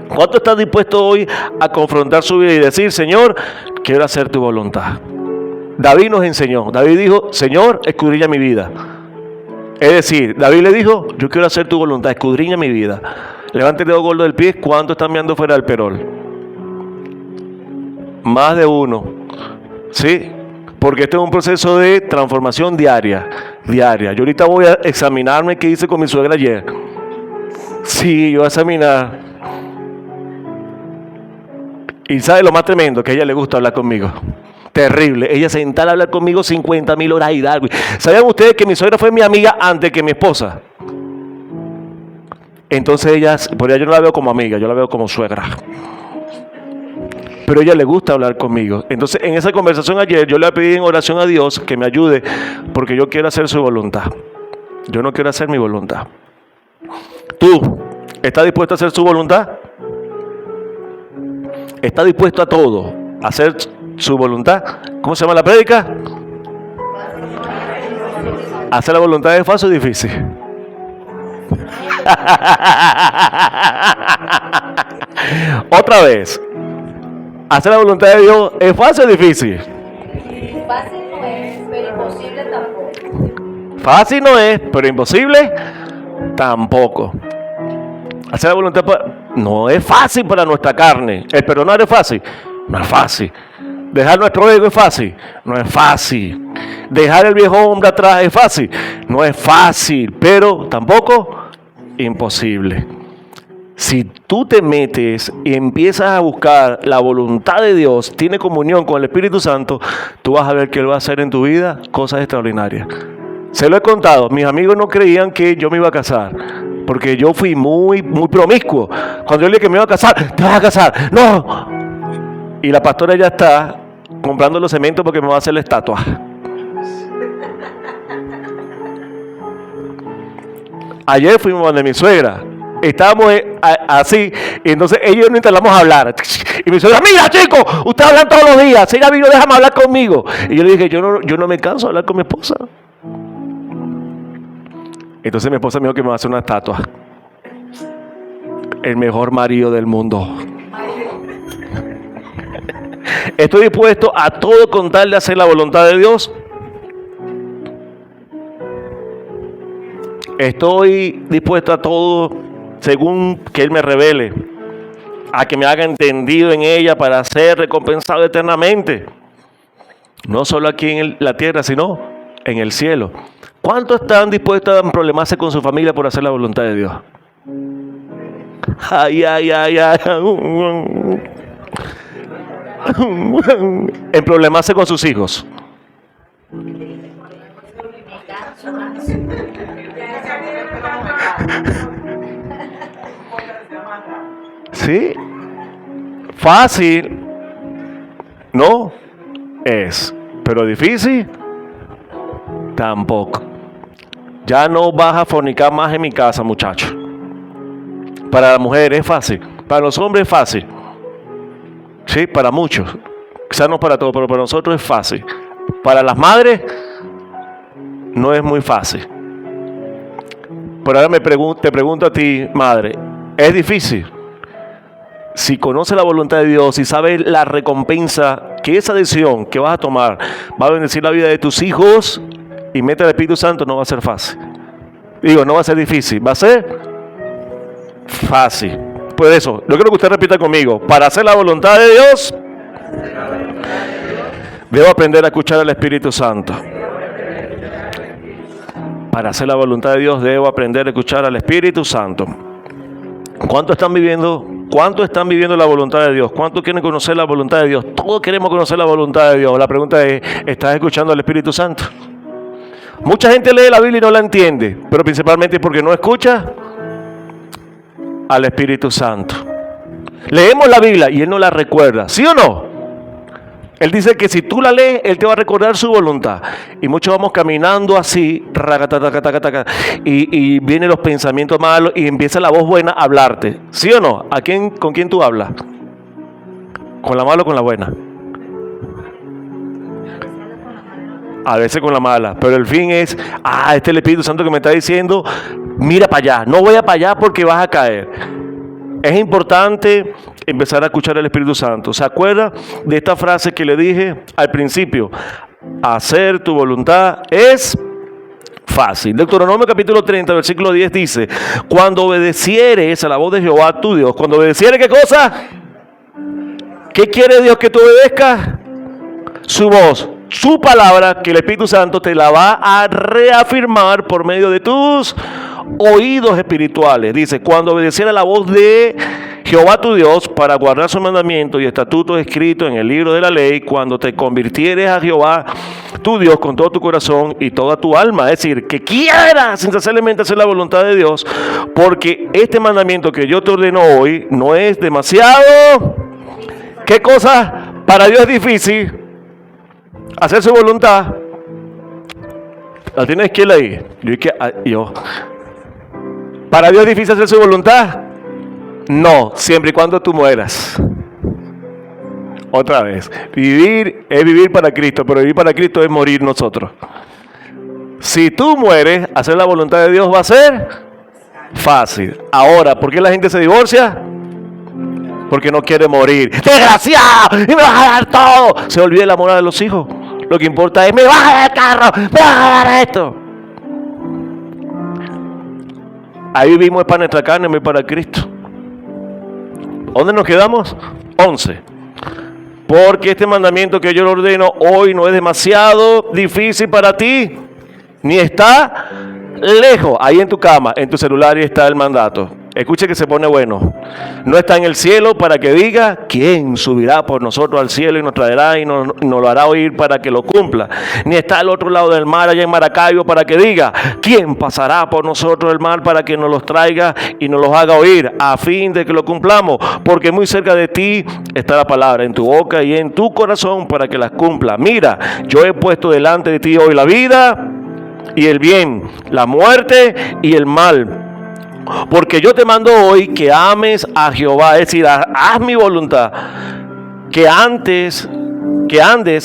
¿Cuánto estás dispuesto hoy a confrontar su vida y decir, Señor, quiero hacer tu voluntad? David nos enseñó. David dijo, Señor, escudriña mi vida. Es decir, David le dijo, yo quiero hacer tu voluntad, escudriña mi vida. Levante el dedo gordo del pie, ¿cuánto están mirando fuera del perol? Más de uno. ¿Sí? Porque este es un proceso de transformación diaria. Yo ahorita voy a examinarme qué hice con mi suegra ayer. Sí, yo voy a examinar. Y ¿sabe lo más tremendo? Que a ella le gusta hablar conmigo. Terrible. Ella se sentara a hablar conmigo 50.000 horas y algo. ¿Sabían ustedes que mi suegra fue mi amiga antes que mi esposa? Entonces ella, por ella yo no la veo como amiga, yo la veo como suegra. Pero a ella le gusta hablar conmigo. Entonces en esa conversación ayer yo le pedí en oración a Dios que me ayude porque yo quiero hacer su voluntad. Yo no quiero hacer mi voluntad. ¿Tú estás dispuesto a hacer su voluntad? ¿Está dispuesto a todo? ¿A hacer su voluntad? ¿Cómo se llama la prédica? ¿Hacer la voluntad es fácil o difícil? Otra vez. ¿Hacer la voluntad de Dios es fácil o difícil? Fácil no es, pero imposible tampoco. Fácil no es, pero imposible tampoco. Hacer la voluntad no es fácil para nuestra carne. El perdonar es fácil. No es fácil. Dejar nuestro ego es fácil. No es fácil. Dejar el viejo hombre atrás es fácil. No es fácil, pero tampoco imposible. Si tú te metes y empiezas a buscar la voluntad de Dios, tiene comunión con el Espíritu Santo, tú vas a ver que Él va a hacer en tu vida cosas extraordinarias. Se lo he contado. Mis amigos no creían que yo me iba a casar. Porque yo fui muy promiscuo. Cuando yo le dije que me iba a casar, ¿te vas a casar? ¡No! Y la pastora ya está comprando los cementos porque me va a hacer la estatua. Ayer fuimos donde mi suegra. Estábamos así, y entonces ellos nos instalamos a hablar. Y mi suegra, mira chico, usted habla todos los días. Si ella vino, déjame hablar conmigo. Y yo le dije, yo no me canso de hablar con mi esposa. Entonces mi esposa me dijo que me va a hacer una estatua. El mejor marido del mundo. Estoy dispuesto a todo con tal de hacer la voluntad de Dios. Estoy dispuesto a todo según que Él me revele. A que me haga entendido en ella para ser recompensado eternamente. No solo aquí en la tierra, sino en el cielo. ¿Cuántos están dispuestos a problemarse con su familia por hacer la voluntad de Dios? Ay. En problemarse con sus hijos. ¿Sí? Fácil no es, pero difícil tampoco. Ya no vas a fornicar más en mi casa, muchacho. Para la mujer es fácil, para los hombres es fácil. Sí, para muchos. Quizás no para todos, pero para nosotros es fácil. Para las madres no es muy fácil. Pero ahora te pregunto a ti, madre, ¿es difícil? Si conoces la voluntad de Dios y sabes la recompensa que esa decisión que vas a tomar va a bendecir la vida de tus hijos y mete al Espíritu Santo, no va a ser fácil. Digo, no va a ser difícil, va a ser fácil. Por eso, yo quiero que usted repita conmigo. Para hacer la voluntad de Dios, debo aprender a escuchar al Espíritu Santo. Para hacer la voluntad de Dios, debo aprender a escuchar al Espíritu Santo. ¿Cuántos están viviendo la voluntad de Dios? ¿Cuántos quieren conocer la voluntad de Dios? Todos queremos conocer la voluntad de Dios. La pregunta es, ¿estás escuchando al Espíritu Santo? Mucha gente lee la Biblia y no la entiende, pero principalmente porque no escucha al Espíritu Santo. Leemos la Biblia y Él no la recuerda, ¿sí o no? Él dice que si tú la lees, Él te va a recordar su voluntad. Y muchos vamos caminando así, y vienen los pensamientos malos y empieza la voz buena a hablarte, ¿sí o no? ¿Con quién tú hablas? ¿Con la mala o con la buena? A veces con la mala, pero el fin es, este es el Espíritu Santo que me está diciendo, mira para allá, no vaya para allá porque vas a caer. Es importante empezar a escuchar al Espíritu Santo. ¿Se acuerda de esta frase que le dije al principio? Hacer tu voluntad es fácil. Deuteronomio capítulo 30, versículo 10 dice, cuando obedecieres a la voz de Jehová tu Dios, cuando obedecieres, ¿qué cosa? ¿Qué quiere Dios que tú obedezcas? Su voz, su palabra, que el Espíritu Santo te la va a reafirmar por medio de tus oídos espirituales. Dice, cuando obedeciera la voz de Jehová tu Dios para guardar sus mandamientos y estatutos escritos en el libro de la ley, cuando te convirtieres a Jehová tu Dios con todo tu corazón y toda tu alma, es decir, que quieras sinceramente hacer la voluntad de Dios, porque este mandamiento que yo te ordeno hoy no es demasiado, ¿qué cosa? Para Dios es difícil hacer su voluntad. ¿La tienes que leer? Yo. ¿Para Dios es difícil hacer su voluntad? No, siempre y cuando tú mueras. Otra vez, vivir es vivir para Cristo, pero vivir para Cristo es morir nosotros. Si tú mueres, hacer la voluntad de Dios va a ser fácil. Ahora, ¿por qué la gente se divorcia? Porque no quiere morir. ¡Desgraciado! ¡Y me vas a dar todo! Se olvida la moral de los hijos. Lo que importa es, me vas a dar el carro, me vas a dar esto. Ahí vivimos para nuestra carne, no para Cristo. ¿Dónde nos quedamos? 11. Porque este mandamiento que yo le ordeno hoy no es demasiado difícil para ti, ni está lejos. Ahí en tu cama, en tu celular, y está el mandato. Escuche que se pone bueno. No está en el cielo para que diga, ¿quién subirá por nosotros al cielo y nos traerá y nos lo hará oír para que lo cumpla? Ni está al otro lado del mar, allá en Maracaibo, para que diga, ¿quién pasará por nosotros el mar para que nos los traiga y nos los haga oír a fin de que lo cumplamos? Porque muy cerca de ti está la palabra, en tu boca y en tu corazón para que las cumpla. Mira, yo he puesto delante de ti hoy la vida y el bien, la muerte y el mal. Porque yo te mando hoy que ames a Jehová, es decir, haz mi voluntad, que andes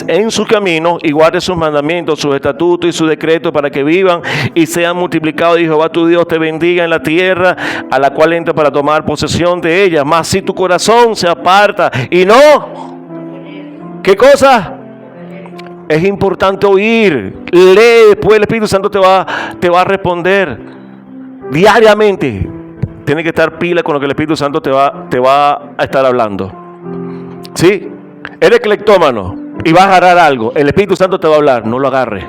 en su camino y guardes sus mandamientos, sus estatutos y sus decretos para que vivan y sean multiplicados. Y Jehová tu Dios te bendiga en la tierra a la cual entras para tomar posesión de ella. Mas si tu corazón se aparta y no, ¿qué cosa? Es importante oír, lee, después el Espíritu Santo te va a responder. Diariamente tienes que estar pila con lo que el Espíritu Santo te va a estar hablando. ¿Sí? Eres cleptómano y vas a agarrar algo. El Espíritu Santo te va a hablar. No lo agarres.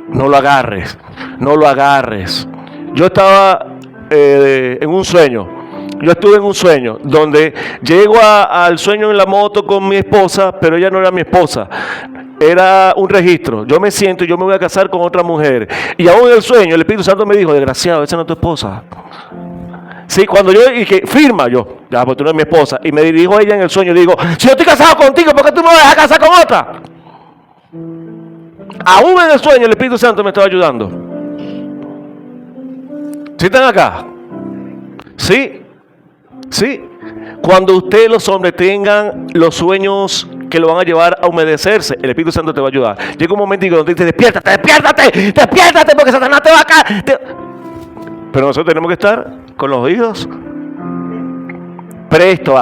No lo agarres. No lo agarres. Yo estaba en un sueño. Yo estuve en un sueño donde llego al sueño en la moto con mi esposa, pero ella no era mi esposa. Era un registro. Yo me siento y yo me voy a casar con otra mujer. Y aún en el sueño el Espíritu Santo me dijo, desgraciado, esa no es tu esposa. Sí, cuando yo dije, firma, yo, ya, pues tú no eres mi esposa. Y me dirijo a ella en el sueño y digo, si yo estoy casado contigo, ¿por qué tú me vas a casar con otra? Aún en el sueño el Espíritu Santo me estaba ayudando. ¿Sí están acá? Sí. Sí. Cuando ustedes los hombres tengan los sueños que lo van a llevar a humedecerse, el Espíritu Santo te va a ayudar. Llega un momento donde dice, despiértate, porque Satanás te va a caer. Pero nosotros tenemos que estar con los oídos presto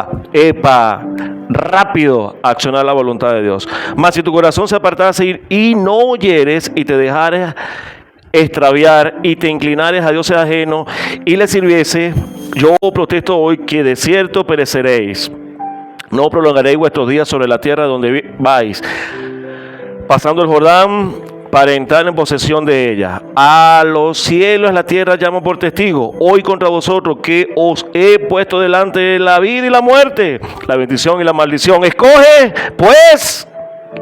rápido a accionar la voluntad de Dios. Mas si tu corazón se apartase y no oyeres y te dejares extraviar y te inclinares a dioses ajenos y le sirviese, yo protesto hoy que de cierto pereceréis. No prolongaréis vuestros días sobre la tierra donde vais, pasando el Jordán para entrar en posesión de ella. A los cielos y la tierra llamo por testigo hoy contra vosotros que os he puesto delante la vida y la muerte, la bendición y la maldición. Escoge pues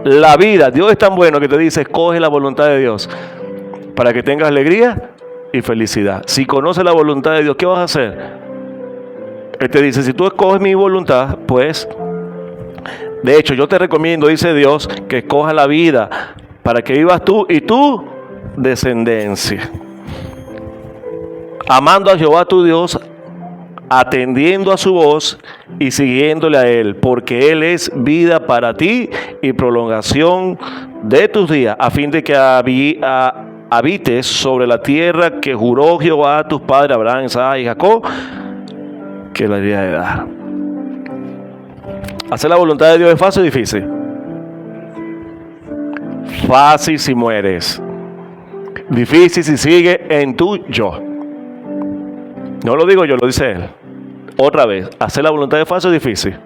la vida. Dios es tan bueno que te dice, escoge la voluntad de Dios para que tengas alegría y felicidad. Si conoces la voluntad de Dios, ¿qué vas a hacer? Él te dice, si tú escoges mi voluntad, pues, de hecho, yo te recomiendo, dice Dios, que escojas la vida para que vivas tú y tu descendencia. Amando a Jehová tu Dios, atendiendo a su voz y siguiéndole a Él, porque Él es vida para ti y prolongación de tus días, a fin de que habites sobre la tierra que juró Jehová a tus padres, Abraham, Isaac y Jacob, que le había de dar. ¿Hacer la voluntad de Dios es fácil o difícil? Fácil si mueres. Difícil si sigue en tu yo. No lo digo yo, lo dice Él. Otra vez, ¿hacer la voluntad es fácil o difícil?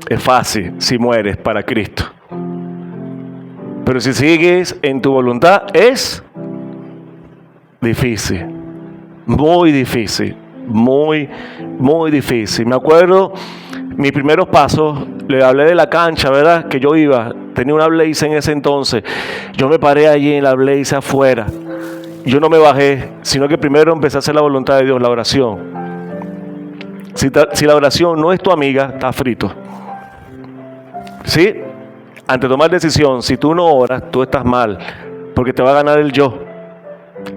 Es fácil si mueres para Cristo. Pero si sigues en tu voluntad es difícil. Muy difícil. Muy, muy difícil. Me acuerdo mis primeros pasos, le hablé de la cancha, ¿verdad? Que yo iba, tenía una Blaze en ese entonces. Yo me paré allí en la Blaze afuera. Yo no me bajé, sino que primero empecé a hacer la voluntad de Dios, la oración. Si la oración no es tu amiga, estás frito. ¿Sí? Ante tomar decisión, si tú no oras, tú estás mal, porque te va a ganar el yo.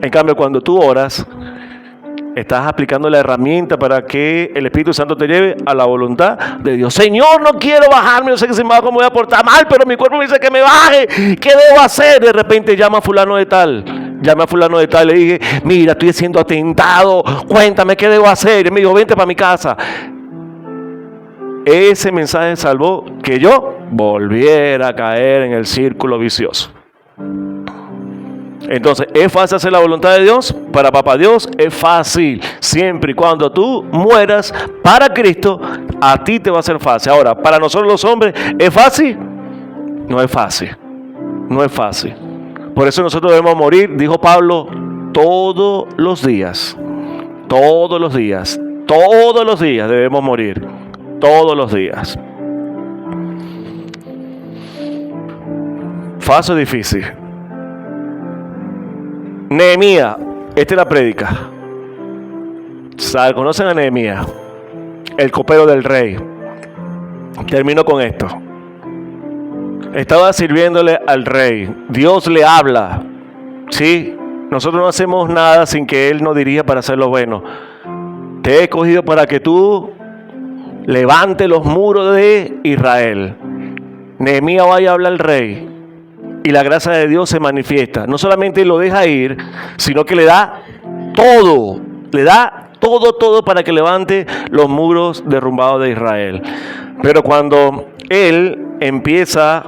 En cambio, cuando tú oras, estás aplicando la herramienta para que el Espíritu Santo te lleve a la voluntad de Dios. Señor, no quiero bajarme, yo sé que si me bajo me voy a portar mal, pero mi cuerpo me dice que me baje. ¿Qué debo hacer? De repente llama a fulano de tal. Llamé a fulano de tal, le dije, mira, estoy siendo atentado, cuéntame qué debo hacer. Y me dijo, vente para mi casa. Ese mensaje salvó que yo volviera a caer en el círculo vicioso. Entonces, ¿es fácil hacer la voluntad de Dios? Para papá Dios es fácil. Siempre y cuando tú mueras para Cristo, a ti te va a ser fácil. Ahora, para nosotros los hombres, ¿es fácil? No es fácil. No es fácil. Por eso nosotros debemos morir, dijo Pablo, todos los días. Todos los días. Todos los días debemos morir. Todos los días. Fácil o difícil. Nehemías, esta es la prédica. ¿Conocen a Nehemías? El copero del rey. Termino con esto. Estaba sirviéndole al rey. Dios le habla. ¿Sí? Nosotros no hacemos nada sin que Él nos dirija para hacer lo bueno. Te he escogido para que tú levantes los muros de Israel. Nehemías vaya a hablar al rey. Y la gracia de Dios se manifiesta. No solamente lo deja ir, sino que le da todo. Le da todo para que levante los muros derrumbados de Israel. Pero cuando él empieza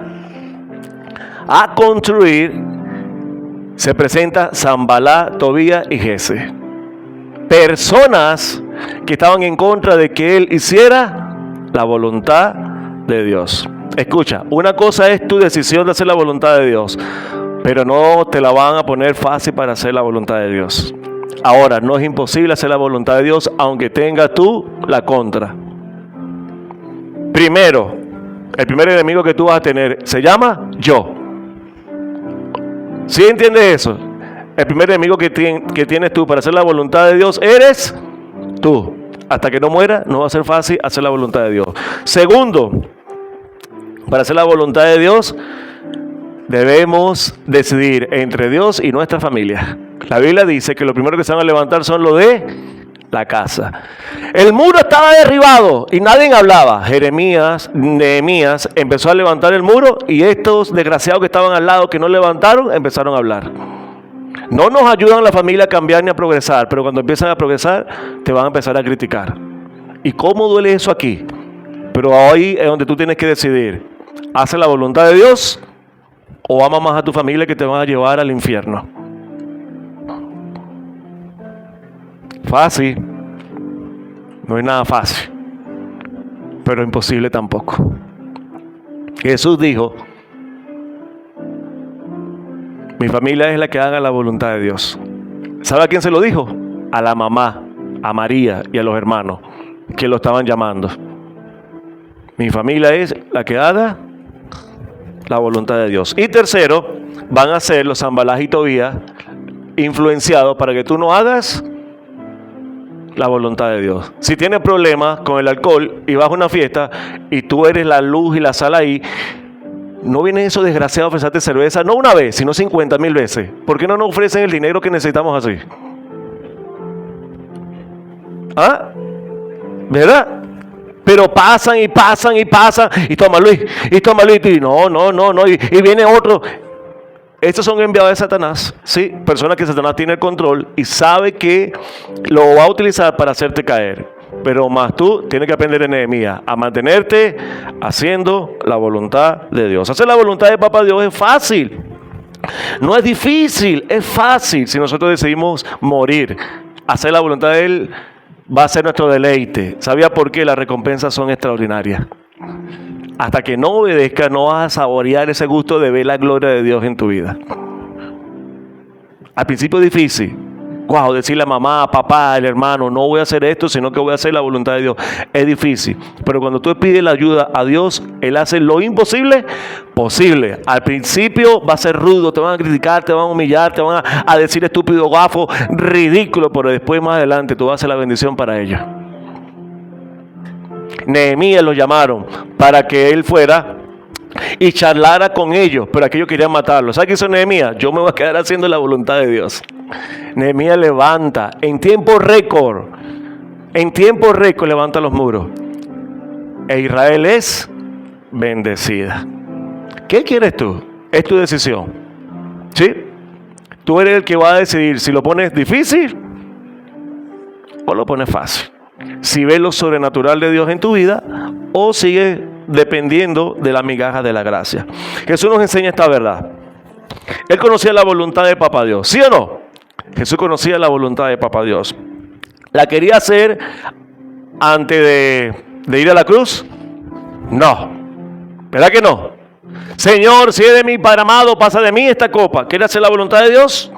a construir, se presenta Sanballat, Tobías y Gesem. Personas que estaban en contra de que él hiciera la voluntad de Dios. Escucha, una cosa es tu decisión de hacer la voluntad de Dios, pero no te la van a poner fácil para hacer la voluntad de Dios. Ahora, no es imposible hacer la voluntad de Dios, aunque tengas tú la contra. Primero, el primer enemigo que tú vas a tener se llama yo. ¿Sí entiendes eso? El primer enemigo que tienes tú para hacer la voluntad de Dios eres tú. Hasta que no muera, no va a ser fácil hacer la voluntad de Dios. Segundo, para hacer la voluntad de Dios, debemos decidir entre Dios y nuestra familia. La Biblia dice que lo primero que se van a levantar son los de la casa. El muro estaba derribado y nadie hablaba. Nehemías empezó a levantar el muro y estos desgraciados que estaban al lado, que no levantaron, empezaron a hablar. No nos ayudan la familia a cambiar ni a progresar, pero cuando empiezan a progresar, te van a empezar a criticar. ¿Y cómo duele eso aquí? Pero ahí es donde tú tienes que decidir. ¿Haces la voluntad de Dios o amas más a tu familia que te van a llevar al infierno? Fácil. No es nada fácil. Pero imposible tampoco. Jesús dijo: mi familia es la que haga la voluntad de Dios. ¿Sabe a quién se lo dijo? A la mamá, a María y a los hermanos que lo estaban llamando. Mi familia es la que haga la voluntad de Dios. Y tercero, van a ser los Sanballat y Tobías influenciados para que tú no hagas la voluntad de Dios. Si tienes problemas con el alcohol y vas a una fiesta y tú eres la luz y la sal ahí, no viene eso desgraciado a ofrecerte cerveza, no una vez, sino 50,000 veces. ¿Por qué no nos ofrecen el dinero que necesitamos así? ¿Ah? ¿Verdad? Pero pasan y pasan y pasan, y toma Luis, y no, y viene otro. Estos son enviados de Satanás, ¿sí? Personas que Satanás tiene el control y sabe que lo va a utilizar para hacerte caer. Pero más tú tienes que aprender en Nehemías a mantenerte haciendo la voluntad de Dios. Hacer la voluntad de Papá Dios es fácil. No es difícil, es fácil si nosotros decidimos morir. Hacer la voluntad de Él va a ser nuestro deleite. ¿Sabía por qué? Las recompensas son extraordinarias. Hasta que no obedezcas, no vas a saborear ese gusto de ver la gloria de Dios en tu vida. Al principio es difícil. Wow, decirle a mamá, a papá, al hermano, no voy a hacer esto, sino que voy a hacer la voluntad de Dios. Es difícil. Pero cuando tú pides la ayuda a Dios, Él hace lo imposible posible. Al principio va a ser rudo, te van a criticar, te van a humillar, te van a decir estúpido, gafo, ridículo, pero después más adelante tú vas a hacer la bendición para ellos. Nehemías lo llamaron para que él fuera y charlara con ellos, pero aquellos querían matarlo. ¿Sabes qué hizo Nehemías? Yo me voy a quedar haciendo la voluntad de Dios. Nehemías levanta en tiempo récord levanta los muros. E Israel es bendecida. ¿Qué quieres tú? Es tu decisión. ¿Sí? Tú eres el que va a decidir si lo pones difícil o lo pones fácil. Si ves lo sobrenatural de Dios en tu vida o sigues dependiendo de la migaja de la gracia. Jesús nos enseña esta verdad. Él conocía la voluntad de Papá Dios, ¿sí o no? Jesús conocía la voluntad de Papá Dios. ¿La quería hacer antes de ir a la cruz? No. ¿Verdad que no? Señor, si es de mi Padre amado, pasa de mí esta copa. ¿Quiere hacer la voluntad de Dios?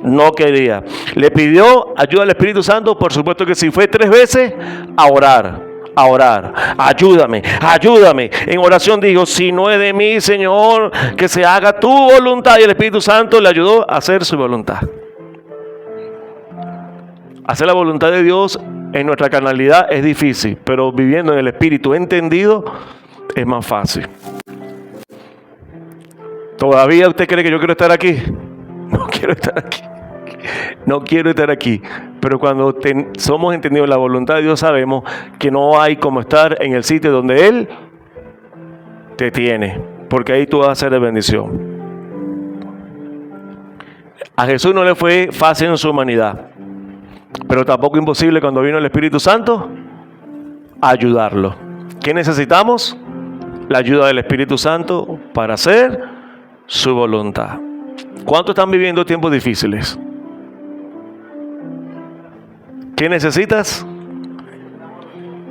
No quería. Le pidió ayuda al Espíritu Santo, por supuesto que sí. Fue 3 veces a orar. Ayúdame. En oración dijo, si no es de mí, Señor, que se haga tu voluntad. Y el Espíritu Santo le ayudó a hacer su voluntad. Hacer la voluntad de Dios en nuestra carnalidad es difícil, pero viviendo en el Espíritu entendido es más fácil. ¿Todavía usted cree que yo quiero estar aquí? No quiero estar aquí. Pero cuando somos entendidos en la voluntad de Dios, sabemos que no hay como estar en el sitio donde Él te tiene, porque ahí tú vas a ser de bendición. A Jesús no le fue fácil en su humanidad, pero tampoco imposible cuando vino el Espíritu Santo a ayudarlo. ¿Qué necesitamos? La ayuda del Espíritu Santo para hacer su voluntad. ¿Cuántos están viviendo tiempos difíciles? ¿Qué necesitas?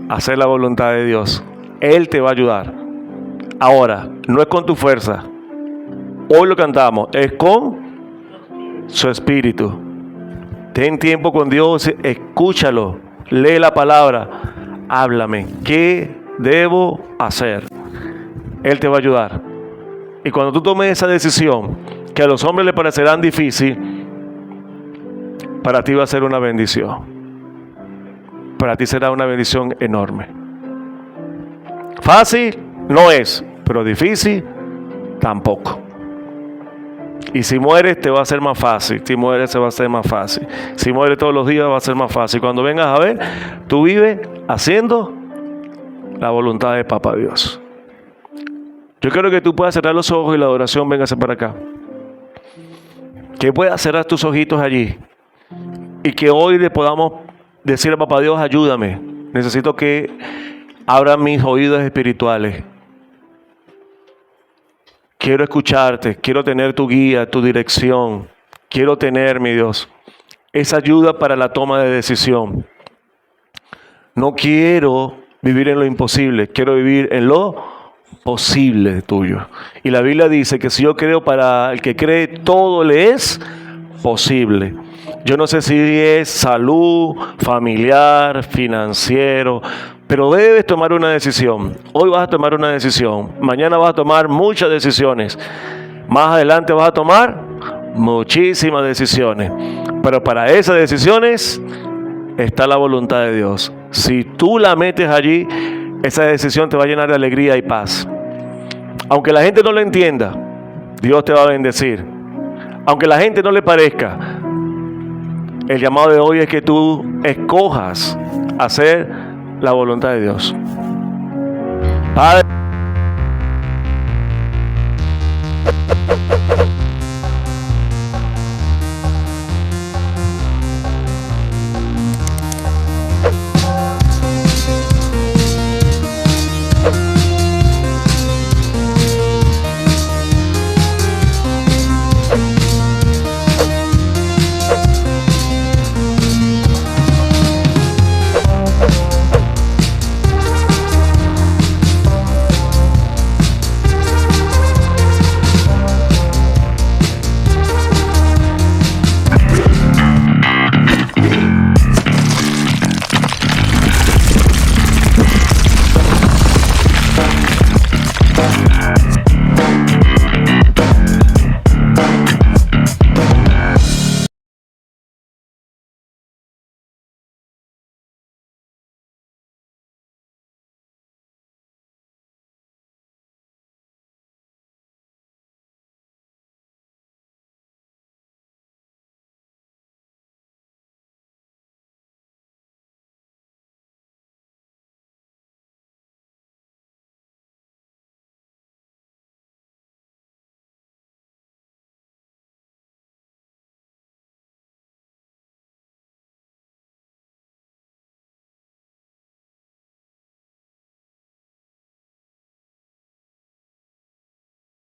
Hacer la voluntad de Dios. Él te va a ayudar. Ahora, no es con tu fuerza. Hoy lo cantamos, es con su Espíritu. Ten tiempo con Dios, escúchalo, lee la palabra, háblame. ¿Qué debo hacer? Él te va a ayudar. Y cuando tú tomes esa decisión, que a los hombres les parecerán difícil, para ti va a ser una bendición. Para ti será una bendición enorme. Fácil no es, pero difícil tampoco. Y si mueres te va a ser más fácil. Si mueres se va a ser más fácil. Si mueres todos los días va a ser más fácil. Cuando vengas a ver, tú vives haciendo la voluntad de Papá Dios. Yo quiero que tú puedas cerrar los ojos y la adoración véngase para acá. Que puedas cerrar tus ojitos allí. Y que hoy le podamos decir a Papá Dios, ayúdame. Necesito que abra mis oídos espirituales. Quiero escucharte, quiero tener tu guía, tu dirección. Quiero tener, mi Dios, esa ayuda para la toma de decisión. No quiero vivir en lo imposible, quiero vivir en lo posible tuyo. Y la Biblia dice que si yo creo, para el que cree, todo le es posible. Yo no sé si es salud, familiar, financiero, pero debes tomar una decisión. Hoy vas a tomar una decisión. Mañana vas a tomar muchas decisiones. Más adelante vas a tomar muchísimas decisiones. Pero para esas decisiones está la voluntad de Dios. Si tú la metes allí, esa decisión te va a llenar de alegría y paz. Aunque la gente no lo entienda, Dios te va a bendecir. Aunque la gente no le parezca, el llamado de hoy es que tú escojas hacer la voluntad de Dios. Padre,